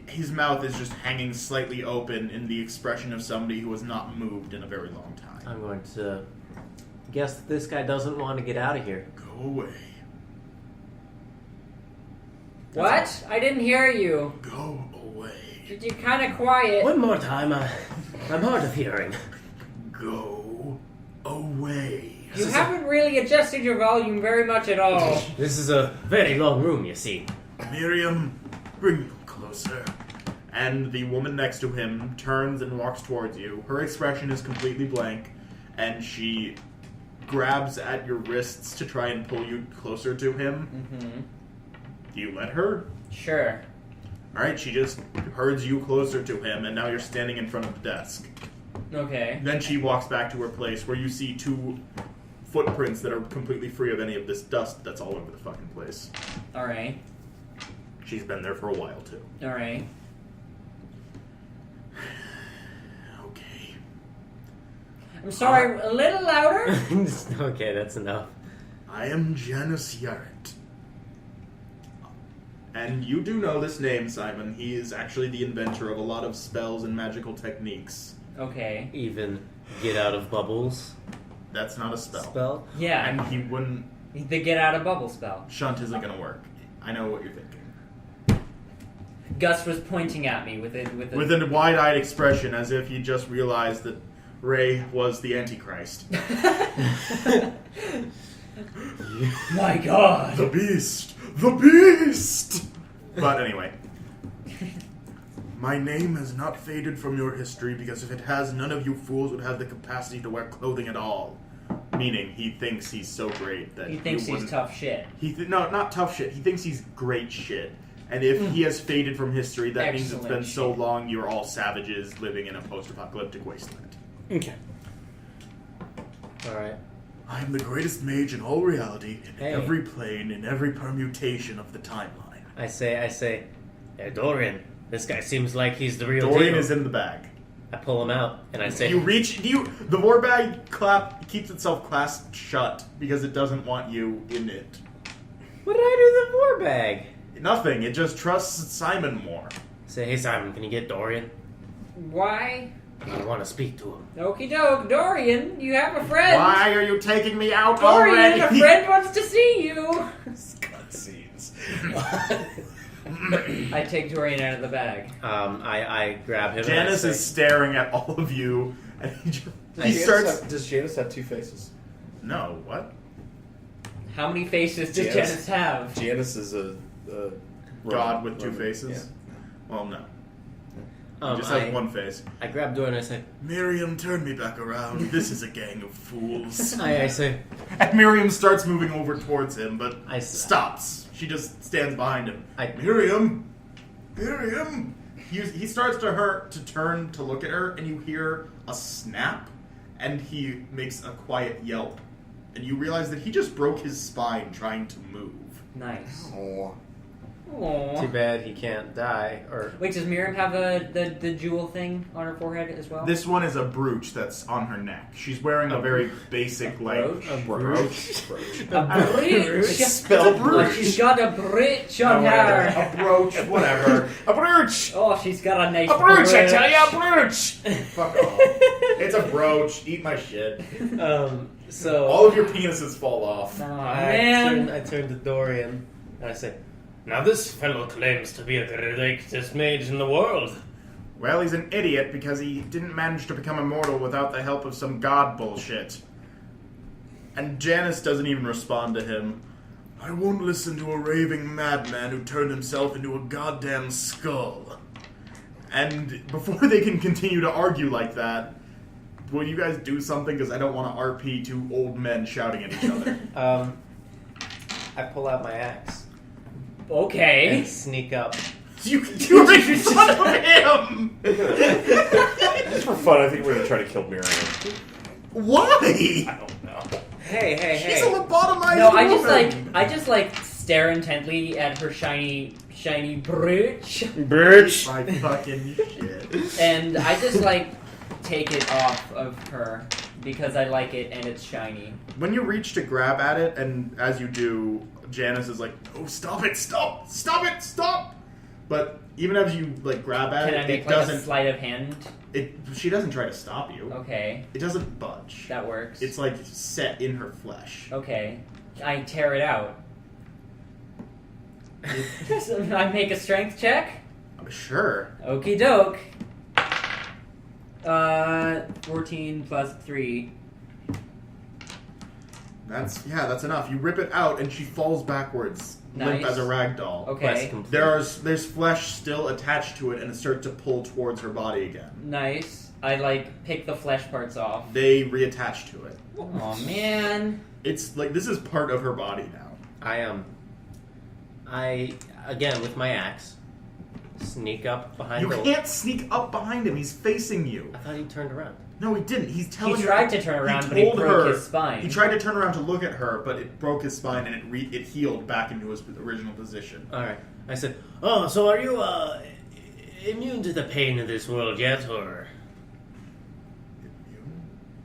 his mouth is just hanging slightly open in the expression of somebody who has not moved in a very long time. I'm going to guess that this guy doesn't want to get out of here. Go away. What? I didn't hear you. Go away. You're kind of quiet. One more time. I'm hard of hearing. Go away. You haven't really adjusted your volume very much at all. This is a very long room, you see. Miriam, bring you closer. And the woman next to him turns and walks towards you. Her expression is completely blank, and she grabs at your wrists to try and pull you closer to him. Mm-hmm. Do you let her? Sure. Alright, she just herds you closer to him, and now you're standing in front of the desk. Okay. Then she walks back to her place, where you see 2 footprints that are completely free of any of this dust that's all over the fucking place. Alright. She's been there for a while, too. Alright. Okay. I'm sorry, a little louder? Okay, that's enough. I am Janus Yarrett. And you do know this name, Simon. He is actually the inventor of a lot of spells and magical techniques. Okay. Even get out of bubbles. That's not a spell. Spell? Yeah. And he wouldn't... The get out of bubble spell. Shunt isn't going to work. I know what you're thinking. Gus was pointing at me with With a wide-eyed expression, as if he just realized that Ray was the Antichrist. My God. The beast! The beast! But anyway. My name has not faded from your history, because if it has, none of you fools would have the capacity to wear clothing at all. Meaning, he thinks he's so great that He thinks you he's wouldn't- tough shit. No, not tough shit. He thinks he's great shit. And if he has faded from history, that means it's Excellent been so shit. long you're all savages living in a post-apocalyptic wasteland. Okay. Alright. I am the greatest mage in all reality, in Hey. every plane, in every permutation of the timeline. I say, hey, Dorian, this guy seems like he's the real Dorian deal. is in the bag. I pull him out, and I say, The war bag keeps itself clasped shut because it doesn't want you in it. what did I do to the war bag? Nothing. It just trusts Simon more. Say, hey, Simon, can you get Dorian? Why? I want to speak to him. Okie doke, Dorian, you have a friend. Why are you taking me out Dorian, already? a friend wants to see you. Cutscenes. I take Dorian out of the bag. I grab him. Janice and I is say, staring at all of you, and he starts. Does Janus have 2 faces? No, what? How many faces does Janus. Janus have? Janus is a God with 2 Roman, faces? Well, no. He just I has 1 face. I grab Dorian and I say, Miriam, turn me back around. This is a gang of fools. I say, And Miriam starts moving over towards him, but I- stops. She just stands behind him. I- Miriam! He starts to turn to look at her, and you hear a snap, and he makes a quiet yelp. And you realize that he just broke his spine trying to move. Nice. Oh. Aww. too bad he can't die. Or Wait, does Miriam have the jewel thing on her forehead as well? This one is a brooch that's on her neck. She's wearing a very basic, like... brooch? A brooch. A brooch. Spell brooch. She's got a brooch on her. A brooch, whatever. A brooch! Oh, she's got a nice A brooch, I tell you, a brooch! Fuck off. It's a brooch. Eat my shit. so All of your penises fall off. Oh, I man. turn to Dorian and I say, now this fellow claims to be the greatest mage in the world. Well, he's an idiot because he didn't manage to become immortal without the help of some god bullshit. And Janice doesn't even respond to him. I won't listen to a raving madman who turned himself into a goddamn skull. And before they can continue to argue like that, will you guys do something? Because I don't want to RP two old men shouting at each other. I pull out my axe Okay. and sneak up. You make fun of him! Just for fun, I think we're gonna try to kill Miriam. Why? I don't know. Hey! She's a lobotomized No, woman. I just stare intently at her shiny brooch, My fucking shit. and I just take it off of her because I like it and it's shiny. When you reach to grab at it, and as you do, Janice is like, "Oh, stop it! Stop! Stop it! Stop!" But even as you grab at Can I it, make it a doesn't. sleight of hand? She doesn't try to stop you. Okay, It doesn't budge. that works. It's set in her flesh. Okay, I tear it out. So I make a strength check. Sure. Okie doke. 14 plus 3. That's enough. You rip it out, and she falls backwards, limp Nice. as a rag doll. Okay, There's flesh still attached to it, and it starts to pull towards her body again. nice. I pick the flesh parts off. They reattach to it. Oh man. It's this is part of her body now. I again with my axe sneak up behind. You can't sneak up behind him. He's facing you. I thought he turned around. No, he didn't. He's telling He you. tried to turn around, but he told broke her- his spine. He tried to turn around to look at her, but it broke his spine, and it healed back into his original position. All right. I said, "Oh, so are you immune to the pain of this world yet, or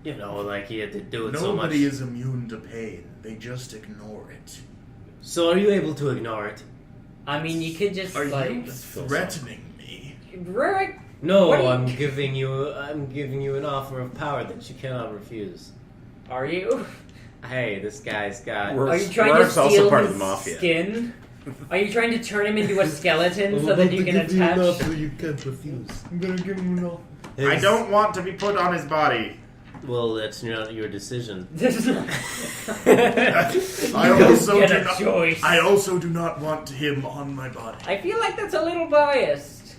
you know, like you had to do it so much?" Nobody is immune to pain. They just ignore it. So are you able to ignore it? I mean, you could just Are you threatening me? Rurik. No, What do you- I'm giving you an offer of power that you cannot refuse. Are you? Hey, this guy's got. Are you trying to Rurik's also steal part of his the mafia. skin? Are you trying to turn him into a skeleton so that you can attach? you can't refuse. I'm gonna give him enough. I His- don't want to be put on his body. Well, that's not your decision. I also get do a not. choice. I also do not want him on my body. I feel like that's a little biased.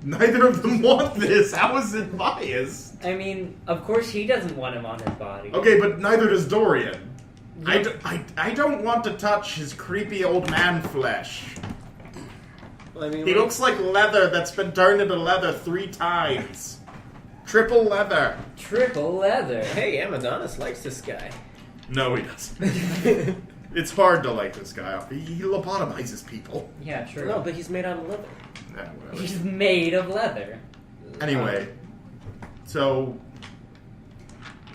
Neither of them want this. How is it biased? I mean, of course he doesn't want him on his body. Okay, but neither does Dorian. Yep. I don't want to touch his creepy old man flesh. Well, I mean, He looks like leather that's been turned into leather 3 times. Triple leather. Triple leather. Hey, Amadonus likes this guy. No, he doesn't. It's hard to like this guy. He lobotomizes people. Yeah, true. No, but he's made out of leather. Yeah, whatever. He's made of leather. Anyway, so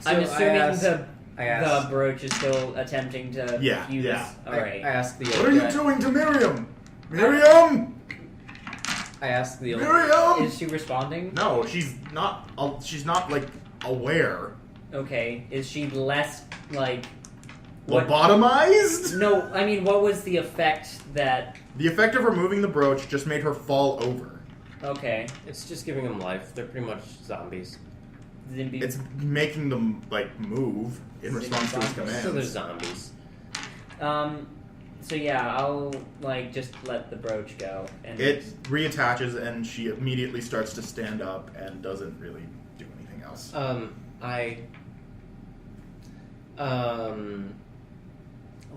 I'm So assuming I the asked, brooch is still attempting to Yeah, use. yeah. Alright. I asked the what old are you guy. doing to Miriam? Miriam! I asked the old. Miriam! Is she responding? No, she's not. She's not aware. Okay. Is she less like? What? Lobotomized? No, I mean, what was the effect that? The effect of removing the brooch just made her fall over. Okay. It's just giving them life. They're pretty much zombies. Zimby. It's making them move in response to his commands. So they're zombies. So yeah, I'll just let the brooch go, and It reattaches, and she immediately starts to stand up and doesn't really do anything else.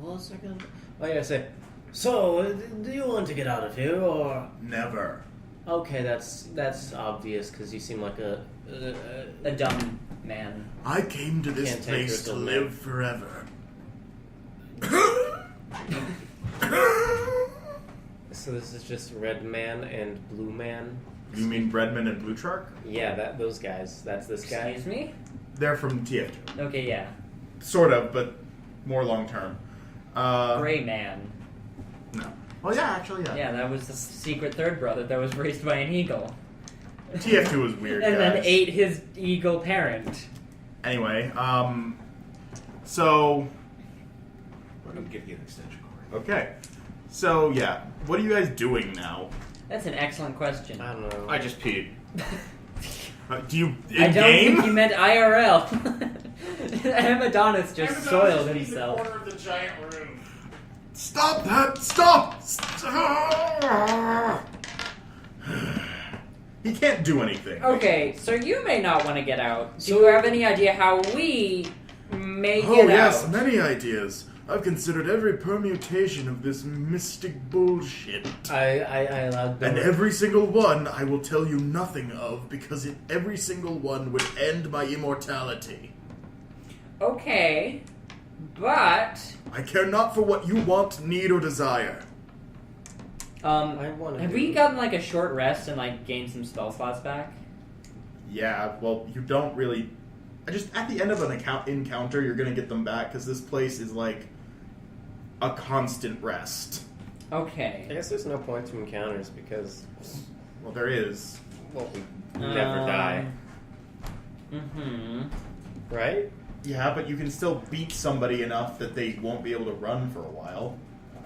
What was I gonna? Oh yeah, I say. So, do you want to get out of here, or? Never. Okay, that's obvious because you seem like a dumb man. I came to this Can't take place her to to live forever. So this is just Red Man and Blue Man. You mean Redman and Blue Shark? Yeah, those guys. That's this guy. Excuse me? They're from TF2. Okay, yeah. Sort of, but more long term. Gray man. No. Well, yeah, actually, yeah. Yeah, that was the secret third brother that was raised by an eagle. TF2 was weird, And then guys. ate his eagle parent. Anyway, so... We're gonna give you an extension cord. Okay. So, yeah. What are you guys doing now? That's an excellent question. I don't know. I just peed. Do you... I don't In-game? think you meant IRL. Amadonus just soiled himself. In the corner of the giant room. Stop that! Stop! He can't do anything. Okay, so you may not want to get out. Do you have any idea how we may Oh, get yes, out? many ideas. I've considered every permutation of this mystic bullshit. I allowed And every single one I will tell you nothing of, because every single one would end my immortality. Okay, but I care not for what you want, need, or desire. have we gotten like a short rest and like gained some spell slots back? Yeah, well, you don't really... Just at the end of an encounter, you're going to get them back, because this place is like a constant rest. Okay. I guess there's no point to encounters because, Well, there is. well, we never die, Mm-hmm. right? Yeah, but you can still beat somebody enough that they won't be able to run for a while.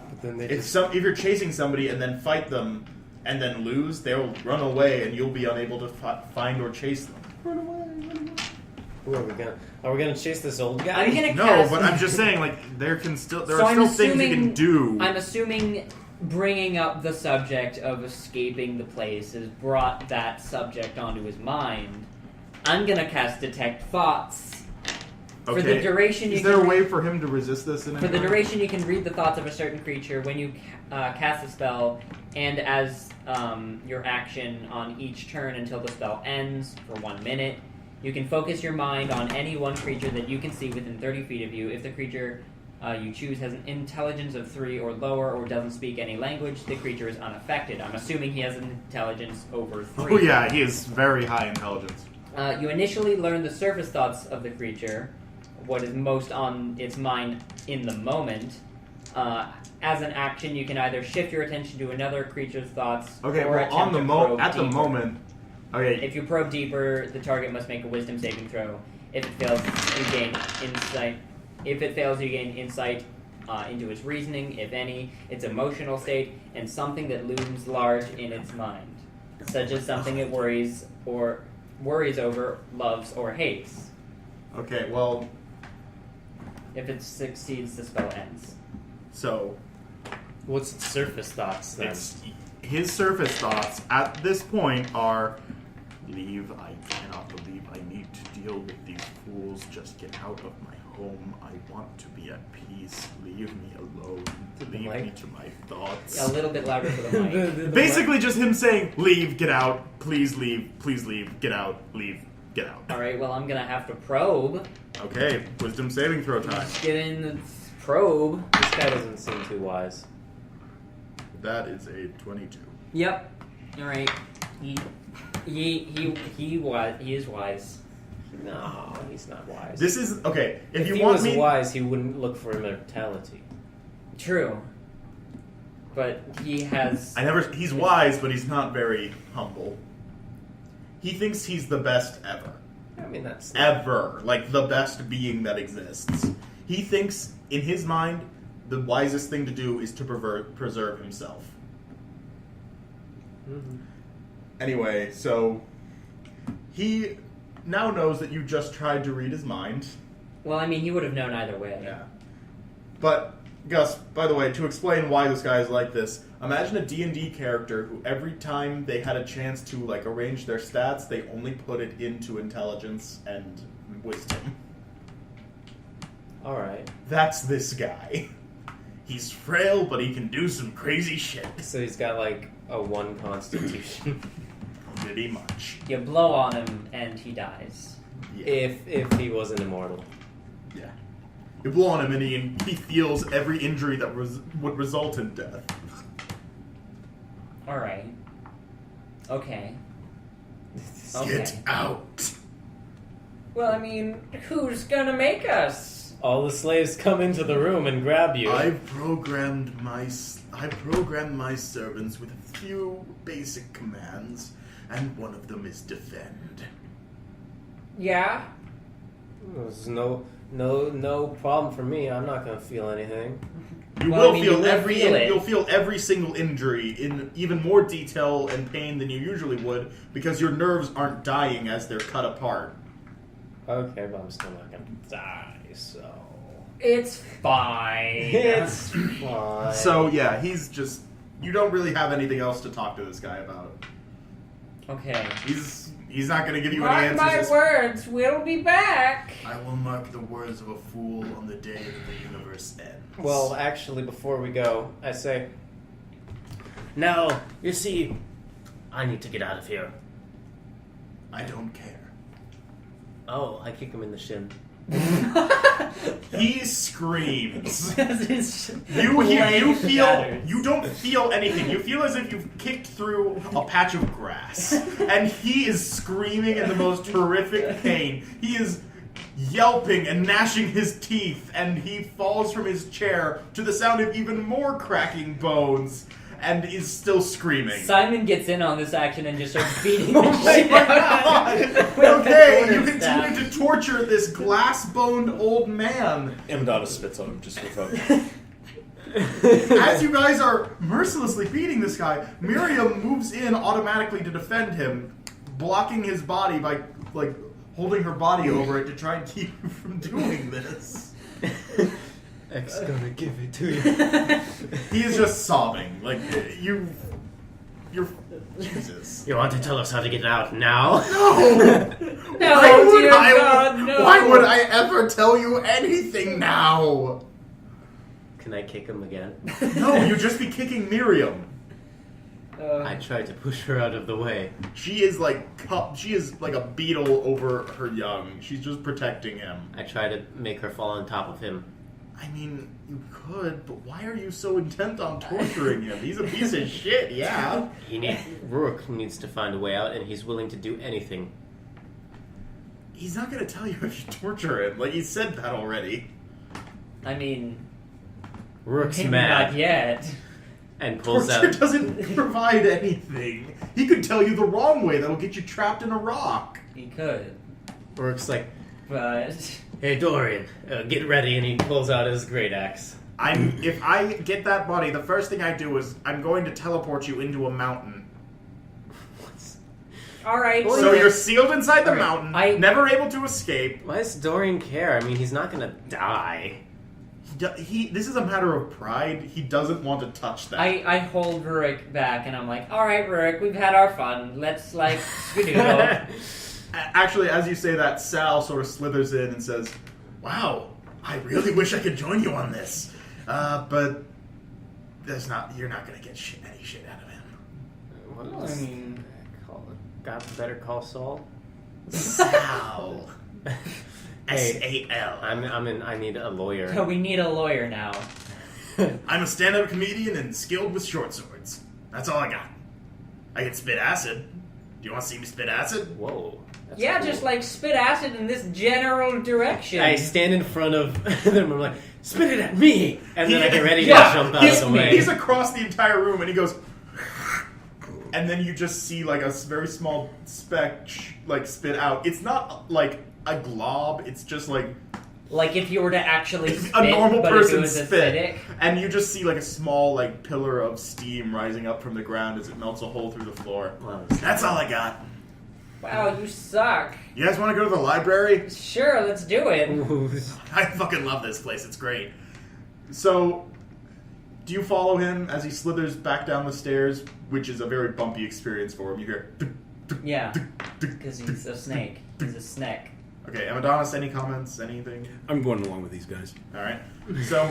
But then they If you're chasing somebody and then fight them and then lose, they'll run away and you'll be unable to find or chase them. run away. Who are we gonna? Are we gonna chase this old guy? I'm gonna No, cast... but I'm just saying, like, there are still I'm things you can assuming- do. I'm assuming bringing up the subject of escaping the place has brought that subject onto his mind. I'm gonna cast Detect Thoughts. For the duration you Is there a can way for him to resist this? In For the any way? duration, you can read the thoughts of a certain creature when you cast a spell, and as your action on each turn until the spell ends for 1 minute. You can focus your mind on any one creature that you can see within 30 feet of you. If the creature you choose has an intelligence of 3 or lower or doesn't speak any language, the creature is unaffected. I'm assuming he has an intelligence over 3. Oh yeah, he is very high intelligence. You initially learn the surface thoughts of the creature, what is most on its mind in the moment. As an action, you can either shift your attention to another creature's thoughts, Okay, or well, on attempt the to probe at the deeper. moment, okay, If you probe deeper, the target must make a Wisdom saving throw. If it fails, you gain insight. If it fails, you gain insight into its reasoning, if any, its emotional state, and something that looms large in its mind, such as something it worries over, loves, or hates. okay, well, If it succeeds, the spell ends. so What's its surface thoughts then? it's his surface thoughts at this point are: leave. I cannot believe I need to deal with these fools. Just get out of my home. I want to be at peace. Leave me alone. Leave me to my thoughts. A little bit louder for the mic. Basically, just him saying, "Leave, get out, please leave, get out, leave, get out." Alright, well, I'm gonna have to probe. Okay, wisdom saving throw time. Just get in the probe. This guy doesn't seem too wise. That is a 22. Yep. Alright. He is wise. No, he's not wise. This is okay. If you he want was me, wise, he wouldn't look for immortality. True. But he has... he's wise, but he's not very humble. He thinks he's the best ever. I mean, that's Ever. Like, the best being that exists. He thinks, in his mind, the wisest thing to do is to preserve himself. Mhm. Anyway, so he now knows that you just tried to read his mind. Well, I mean, he would have known either way. Yeah. But, Gus, by the way, to explain why this guy is like this, imagine a D&D character who every time they had a chance to, like, arrange their stats, they only put it into intelligence and wisdom. Alright. That's this guy. He's frail, but he can do some crazy shit. So he's got like a 1 constitution. Pretty much. You blow on him, and he dies. Yeah. if he wasn't immortal. Yeah. You blow on him and he feels every injury that would result in death. Alright. Okay. Get Okay. out. Well, I mean, who's gonna make us? All the slaves come into the room and grab you. I programmed my servants with a few basic commands, and one of them is defend. Yeah? There's no problem for me. I'm not gonna feel anything. You Well, I will mean, feel you will every feel it. you'll feel every single injury in even more detail and pain than you usually would because your nerves aren't dying as they're cut apart. Okay, but I'm still not gonna die, so... It's fine. It's fine. So yeah, he's just. You don't really have anything else to talk to this guy about. Okay. He's not going to give you any Mark answers. my words, we'll be back. I will mark the words of a fool on the day that the universe ends. Well, actually, before we go, I say... Now, you see, I need to get out of here. I don't care. Oh, I kick him in the shin. He screams. His You blade feel. shatters. You don't feel anything. You feel as if you've kicked through a patch of grass, and he is screaming in the most horrific pain. He is yelping and gnashing his teeth, and he falls from his chair to the sound of even more cracking bones, and is still screaming. Simon gets in on this action and just starts beating Oh the my shit out God. of him. with Okay, the you corner staff. continue to torture this glass-boned old man. Amadonus spits on him just for fun. As you guys are mercilessly beating this guy, Miriam moves in automatically to defend him, blocking his body by, like, holding her body over it to try and keep you from doing this. X gonna give it to you. He is just sobbing. Like, you're... Jesus. You want to tell us how to get out now? No! No, Why would dear I- God, no. Why would I ever tell you anything now? Can I kick him again? No, you'd just be kicking Miriam. I tried to push her out of the way. She is like a beetle over her young. She's just protecting him. I tried to make her fall on top of him. I mean, you could, but why are you so intent on torturing him? He's a piece of shit, yeah. Rurik needs to find a way out, and he's willing to do anything. He's not gonna tell you if you torture him. Like, he said that already. I mean, Rurik's maybe mad not yet. and pulls Torture out. doesn't provide anything. He could tell you the wrong way that'll get you trapped in a rock. He could, Rurik's like, but "Hey Dorian, get ready," and he pulls out his great axe. If I get that body, the first thing I do is I'm going to teleport you into a mountain. all right. So you're sealed inside the mountain, never able to escape. Why does Dorian care? I mean, he's not gonna die. This is a matter of pride. He doesn't want to touch that. I hold Rurik back and I'm like, all right, Rurik, we've had our fun. Let's like skedaddle. Actually, as you say that, Sal sort of slithers in and says, "Wow, I really wish I could join you on this, but you're not going to get any shit out of him." What Well, was I mean, got better call Saul? Sal. Hey, S-A-L. I need a lawyer. so we need a lawyer now. I'm a stand-up comedian and skilled with short swords. That's all I got. I can spit acid. Do you want to see me spit acid? Whoa. That's Yeah, cool. just like spit acid in this general direction. I stand in front of them. I'm like, spit it at me, and then I get ready to Yeah, jump out he's, of the way. He's across the entire room, and he goes, and then you just see like a very small speck like spit out. It's not like a glob. It's just like if you were to actually spit, a normal but if it person was spit, acidic. and you just see like a small like pillar of steam rising up from the ground as it melts a hole through the floor. Wow. That's all I got. Wow, you suck. You guys want to go to the library? Sure, let's do it. I fucking love this place. It's great. So, do you follow him as he slithers back down the stairs, which is a very bumpy experience for him? You hear... Yeah, because he's a snake. He's a snake. Okay, Amadonus, any comments? Anything? I'm going along with these guys. Alright. So,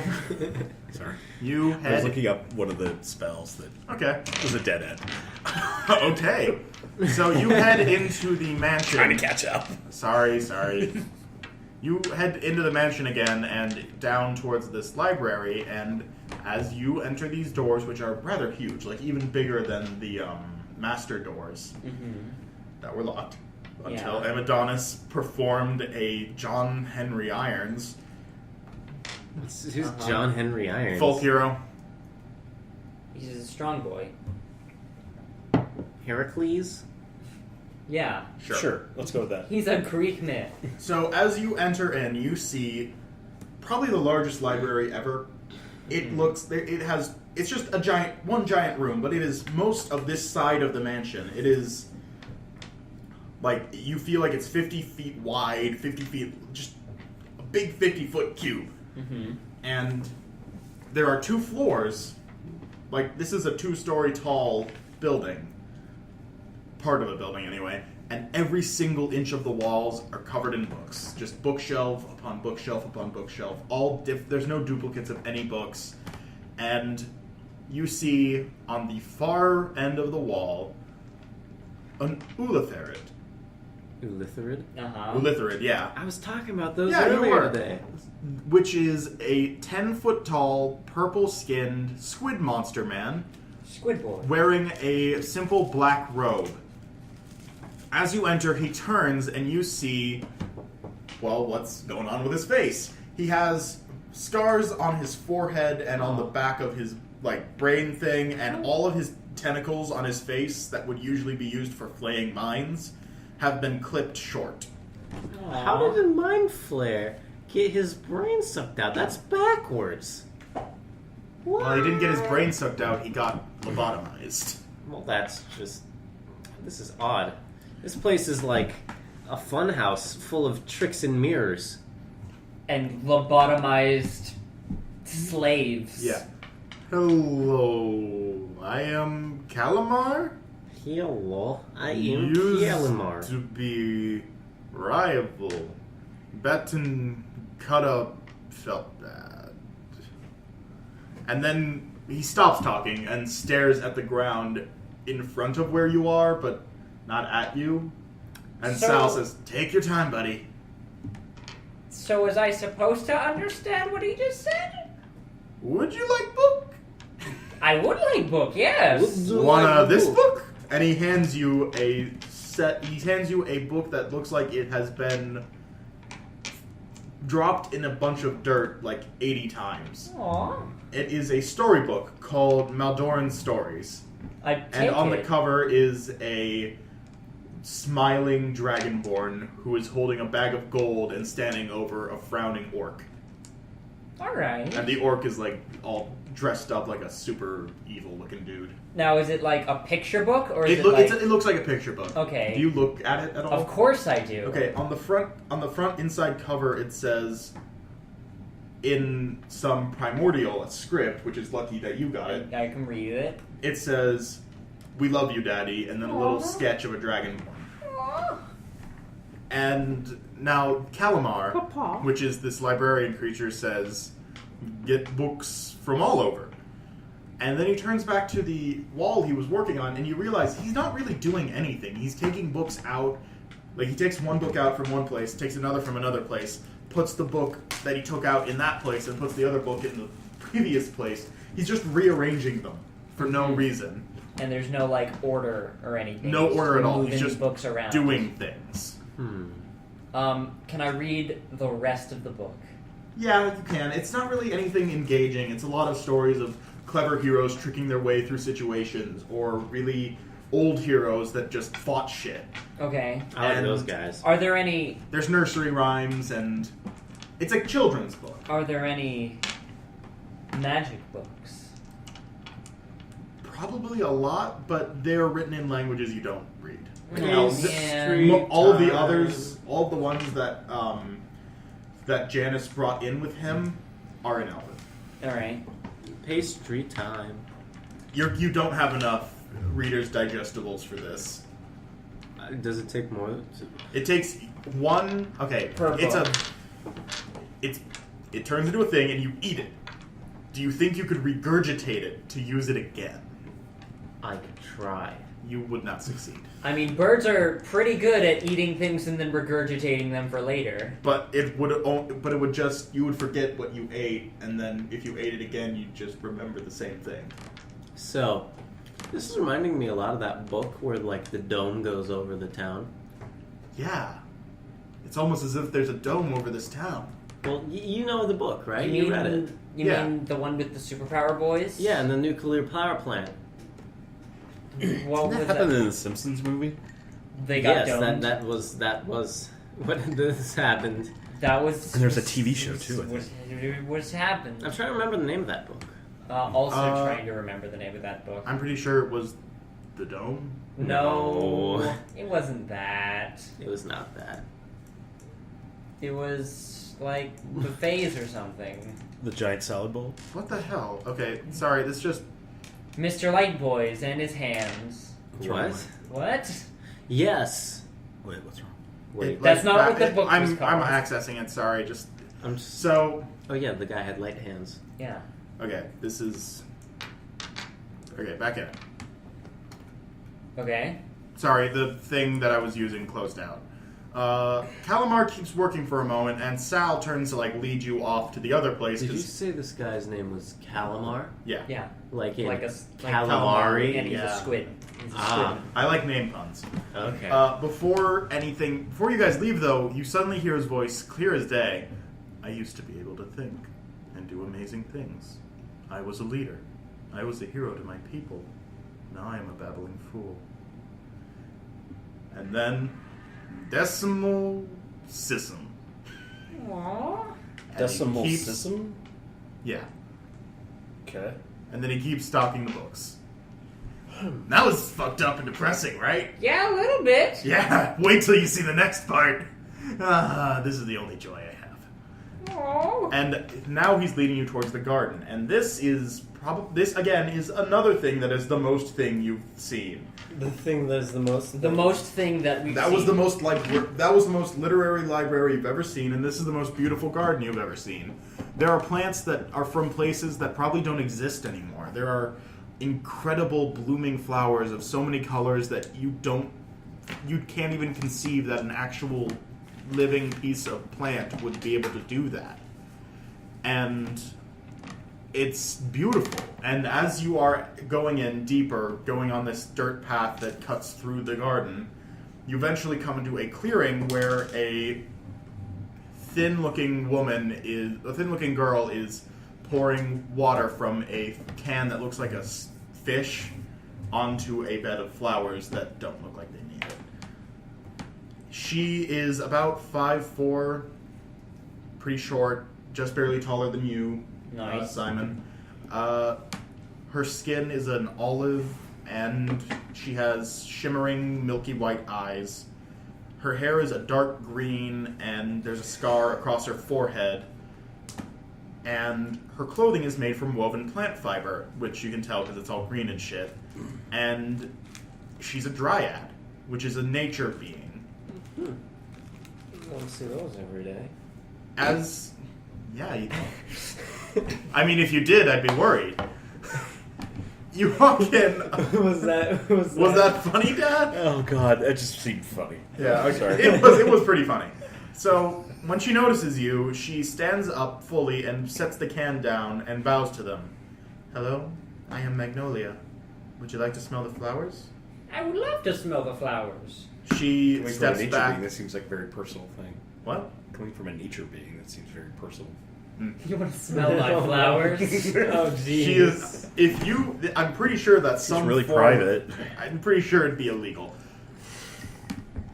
Sorry. you I was head... looking up one of the spells that Okay. was a dead end. Okay. So you head into the mansion. Trying to catch up. Sorry. You head into the mansion again and down towards this library, and as you enter these doors, which are rather huge, like even bigger than the master doors that were locked, until Yeah. Amadonus performed a John Henry Irons, Who's John Henry Irons? folk hero. He's a strong boy. Heracles? Yeah, Sure. Let's go with that. he's a Greek myth. So as you enter in, you see probably the largest library ever. It's just one giant room, but it is most of this side of the mansion. It is Like, you feel like it's 50 feet wide, 50 feet, just a big 50-foot cube. Mm-hmm. And there are 2 floors. Like, this is a 2-story tall building. Part of a building, anyway. And every single inch of the walls are covered in books. Just bookshelf upon bookshelf upon bookshelf. There's no duplicates of any books. And you see, on the far end of the wall, an Ulitherid. Ulitherid? Uh-huh. Ulitherid, yeah. I was talking about those Yeah, you earlier were. today. Which is a 10-foot tall, purple-skinned squid monster man Squid boy. wearing a simple black robe. As you enter, he turns and you see, well, what's going on with his face. He has scars on his forehead and on the back of his, like, brain thing, and all of his tentacles on his face that would usually be used for flaying mines have been clipped short. How did a mind flare get his brain sucked out? That's backwards. What? Well, he didn't get his brain sucked out, he got lobotomized. Well, that's just... This is odd. This place is like a fun house full of tricks and mirrors. And lobotomized slaves. Yeah. Hello, I am Calamar. Hello, I am Used Kielimar. to be rival. Batten cut up felt bad. And then he stops talking and stares at the ground in front of where you are, but not at you. And So- Sal says, "Take your time, buddy." So was I supposed to understand what he just said? Would you like book? I would like book, yes. Wanna this book? And he hands you a set. He hands you a book that looks like it has been dropped in a bunch of dirt like 80 times. Aww. It is a storybook called Maldoran Stories, I take and on the it. cover is a smiling dragonborn who is holding a bag of gold and standing over a frowning orc. Alright. And the orc is like all dressed up like a super evil looking dude. Now, is it like a picture book, or is It, it like... it looks like a picture book. Okay. Do you look at it at all? Of course I do. Okay, on the front inside cover it says in some primordial script, which is lucky that you got it. I can read it. It says, "We love you, Daddy," and then a little sketch of a dragonborn. And now Calamar, which is this librarian creature, says, "Get books from all over." And then he turns back to the wall he was working on, and you realize he's not really doing anything. He's taking books out. Like, he takes one book out from one place, takes another from another place, puts the book that he took out in that place, and puts the other book in the previous place. He's just rearranging them for no reason. And there's no, like, order or anything. No He's order at all. moving He's just books around. doing things. Can I read the rest of the book? Yeah, you can. It's not really anything engaging. It's a lot of stories of clever heroes tricking their way through situations, or really old heroes that just fought shit. Okay. I like And- those guys. Are there any... There's nursery rhymes, and it's a children's book. Are there any magic books? Probably a lot, but they're written in languages you don't read. Oh, the- man. all of the others, all of the ones that that Janice brought in with him are in Elven. Alright. Pastry time. You don't have enough Reader's Digestibles for this. Does it take more? It takes one. Okay, Per it's book. it turns into a thing, and you eat it. Do you think you could regurgitate it to use it again? I could try. You would not succeed. I mean, birds are pretty good at eating things and then regurgitating them for later. But it would just, you would forget what you ate, and then if you ate it again, you'd just remember the same thing. So, this is reminding me a lot of that book where, like, the dome goes over the town. Yeah. It's almost as if there's a dome over this town. Well, you know the book, right? You You read it. You Yeah. mean the one with the superpower boys? Yeah, and the nuclear power plant. What was That that? happened in the Simpsons movie. They got Yes, domed. that was when this happened. That was... And there's a TV show, too, I What's happened? I'm trying to remember the name of that book. Also Uh, trying to remember the name of that book. I'm pretty sure it was The dome? No, it wasn't that. It was not that. It was like buffets or something. The giant salad bowl? What the hell? Okay, sorry, this just... Mr. Lightboys and his hands. What's wrong What? with What? Yes. Wait, what's wrong? Wait. That's not what the book I'm, was called. I'm accessing it, sorry, just... I'm just. So, Oh yeah, the guy had light hands. Yeah. okay, this is... Okay, back in. Okay. Sorry, the thing that I was using closed out. Calamar keeps working for a moment, and Sal turns to, like, lead you off to the other place. Did you 'cause- say this guy's name was Calamar? Yeah. Yeah. Like in Like calamari? And he's Yeah. a squid. He's a Ah. I like name puns. Okay. Before you guys leave, though, you suddenly hear his voice clear as day. I used to be able to think and do amazing things. I was a leader. I was a hero to my people. Now I am a babbling fool. And then, Decimal Sism. Aww. And Decimal he keeps- system? Yeah. Okay. And then he keeps stocking the books. That was fucked up and depressing, right? Yeah, a little bit. Yeah, wait till you see the next part. This is the only joy I have. Aww. And now he's leading you towards the garden. And this again is another thing that is the most thing you've seen. the thing that is the most. The most thing that we've That seen. was the most literary library you've ever seen, and this is the most beautiful garden you've ever seen. There are plants that are from places that probably don't exist anymore. There are incredible blooming flowers of so many colors that you can't even conceive that an actual living piece of plant would be able to do that. And it's beautiful. And as you are going in deeper, going on this dirt path that cuts through the garden, you eventually come into a clearing where a thin-looking girl is pouring water from a can that looks like a fish onto a bed of flowers that don't look like they need it. She is about 5'4", pretty short, just barely taller than you, Nice. Simon. Her skin is an olive, and she has shimmering, milky white eyes. Her hair is a dark green, and there's a scar across her forehead. And her clothing is made from woven plant fiber, which you can tell because it's all green and shit. And she's a dryad, which is a nature being. You don't see those every day. Yeah, you I mean, if you did, I'd be worried. You walk in. was that funny, Dad? Oh god, that just seemed funny. Yeah, okay. Sorry. It was pretty funny. So when she notices you, she stands up fully and sets the can down and bows to them. Hello, I am Magnolia. Would you like to smell the flowers? I would love to smell the flowers. She Coming from a steps nature back. being, that seems like a very personal thing. What? Coming from a nature being, that seems very personal. You want to smell my flowers? Oh jeez. She is. If you, I'm pretty sure that's It's some really form- private. I'm pretty sure it'd be illegal.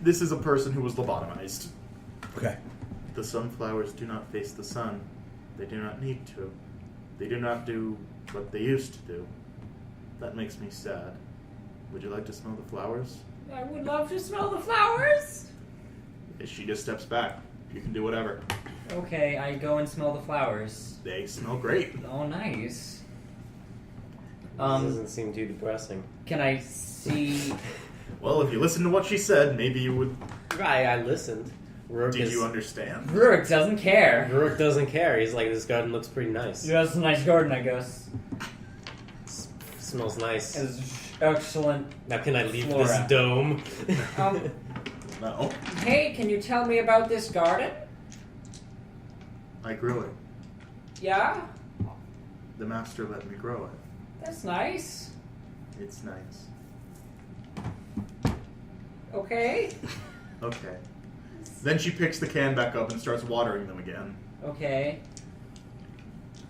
This is a person who was lobotomized. Okay. The sunflowers do not face the sun. They do not need to. They do not do what they used to do. That makes me sad. Would you like to smell the flowers? I would love to smell the flowers. She just steps back. You can do whatever. Okay, I go and smell the flowers. They smell great. Oh, nice. Doesn't seem too depressing. Can I see? Well, if you listen to what she said, maybe you would. I listened. Did you understand? Rurik doesn't care. Rurik doesn't care. He's like, this garden looks pretty nice. Yeah, it's a nice garden, I guess. Smells nice. It's excellent. Now can I leave Flora. this dome? No. Hey, can you tell me about this garden? I grew it. Yeah, The master let me grow it. that's nice. It's nice. Okay. Okay. Then she picks the can back up and starts watering them again. Okay.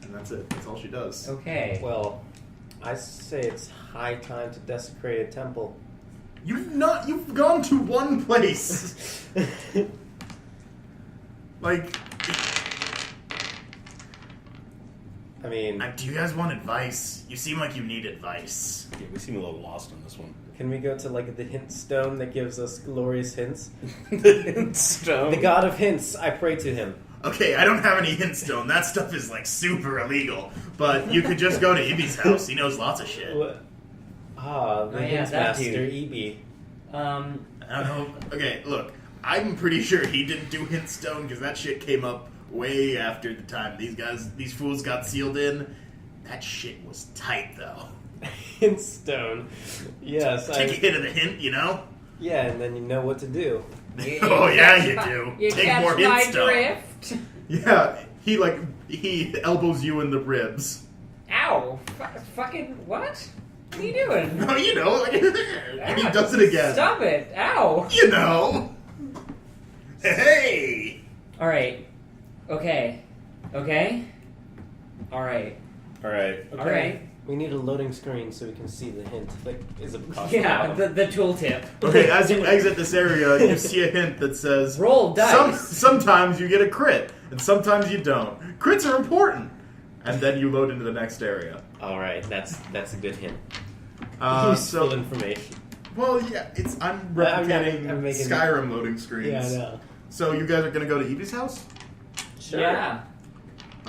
And that's it. That's all she does. Okay. Well, I say it's high time to desecrate a temple. You've gone to one place. Like, I mean, do you guys want advice? You seem like you need advice. Yeah, we seem a little lost on this one. Can we go to like the hint stone that gives us glorious hints? The stone. The god of hints, I pray to him. Okay, I don't have any hint stone. That stuff is like super illegal. But you could just go to Ibby's house. He knows lots of shit. What? Ah, the Oh, yeah, hints that master, dude. EB. I don't know. Okay, look. I'm pretty sure he didn't do hint stone because that shit came up way after the time these fools got sealed in. That shit was tight though. Hint stone. Yes, Take a hit of the hint, you know? yeah, and then you know what to do. Oh yeah, you do. You Take catch more hint my stone. drift. Yeah, he elbows you in the ribs. Ow! Fucking what? What are you doing? No, you know, and he does it again. Stop it! Ow! You know. Hey. All right. Okay. Okay. All right. All right. All right. We need a loading screen so we can see the hint. Like, is it Yeah, the tooltip. Okay, as you exit this area, you see a hint that says, Roll dice. Sometimes you get a crit, and sometimes you don't. Crits are important. And then you load into the next area. All right, that's a good hint. So, Useful information. well, yeah, I'm I'm replicating making- Skyrim loading screens. Yeah, I know. So you guys are going to go to Evie's house? Sure. Yeah.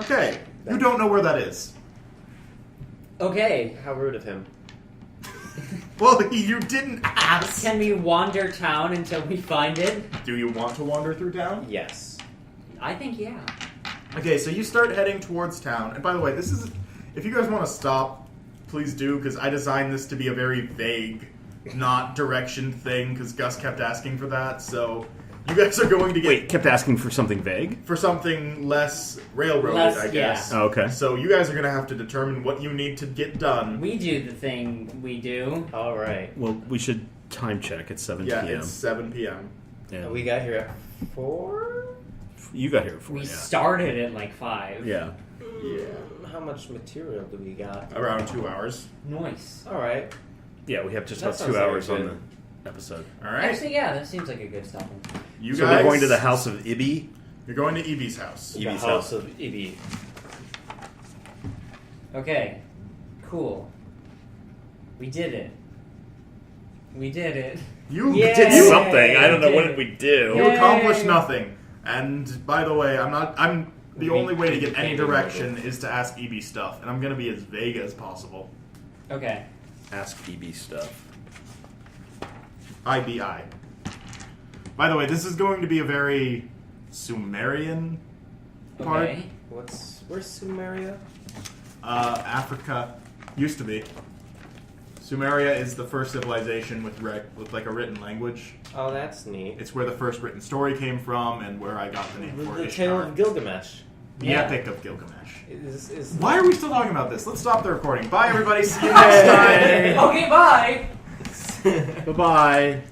Okay, you don't know where that is. Okay. How rude of him. Well, you didn't ask. Can we wander town until we find it? Do you want to wander through town? Yes. I think yeah. Okay, so you start heading towards town. And by the way, this is... If you guys want to stop, please do, because I designed this to be a very vague, not direction thing, because Gus kept asking for that, so... You guys are going to get... Wait, kept asking for something vague? For something less railroaded, Less, I guess. yeah. Oh, okay. So you guys are going to have to determine what you need to get done. We do the thing we do. All right. Well, we should time check at 7 Yeah, p.m. it's 7 p.m. Yeah. We got here at 4? You got here at 4, We yeah. started at like 5. Yeah. Yeah. How much material do we got? Around 2 hours. Nice. All right. Yeah, we have just That about sounds 2 very hours on good. the episode. All right. Actually, yeah, that seems like a good stopping point. You So guys... we're going to the house of Ibby? You're going to Evie's house. The Evie's house house. of Ibi. Okay. Cool. We did it. We did it. You Yeah. Did Yay. something. I don't know. What did we do? You Yay. accomplished nothing. And by the way, I'm the We- only way to get any we can't do direction is to ask EB stuff, and I'm going to be as vague as possible. Okay. Ask Ibby stuff. IBI. By the way, this is going to be a very Sumerian part. Okay. Where's Sumeria? Africa used to be. Sumeria is the first civilization with like a written language. Oh, that's neat. It's where the first written story came from, and where I got the name for The Ishtar. Tale of Gilgamesh. The Yeah. Epic of Gilgamesh. Is Why are we still talking about this? Let's stop the recording. Bye, everybody. See you next time. Okay, bye! Bye-bye.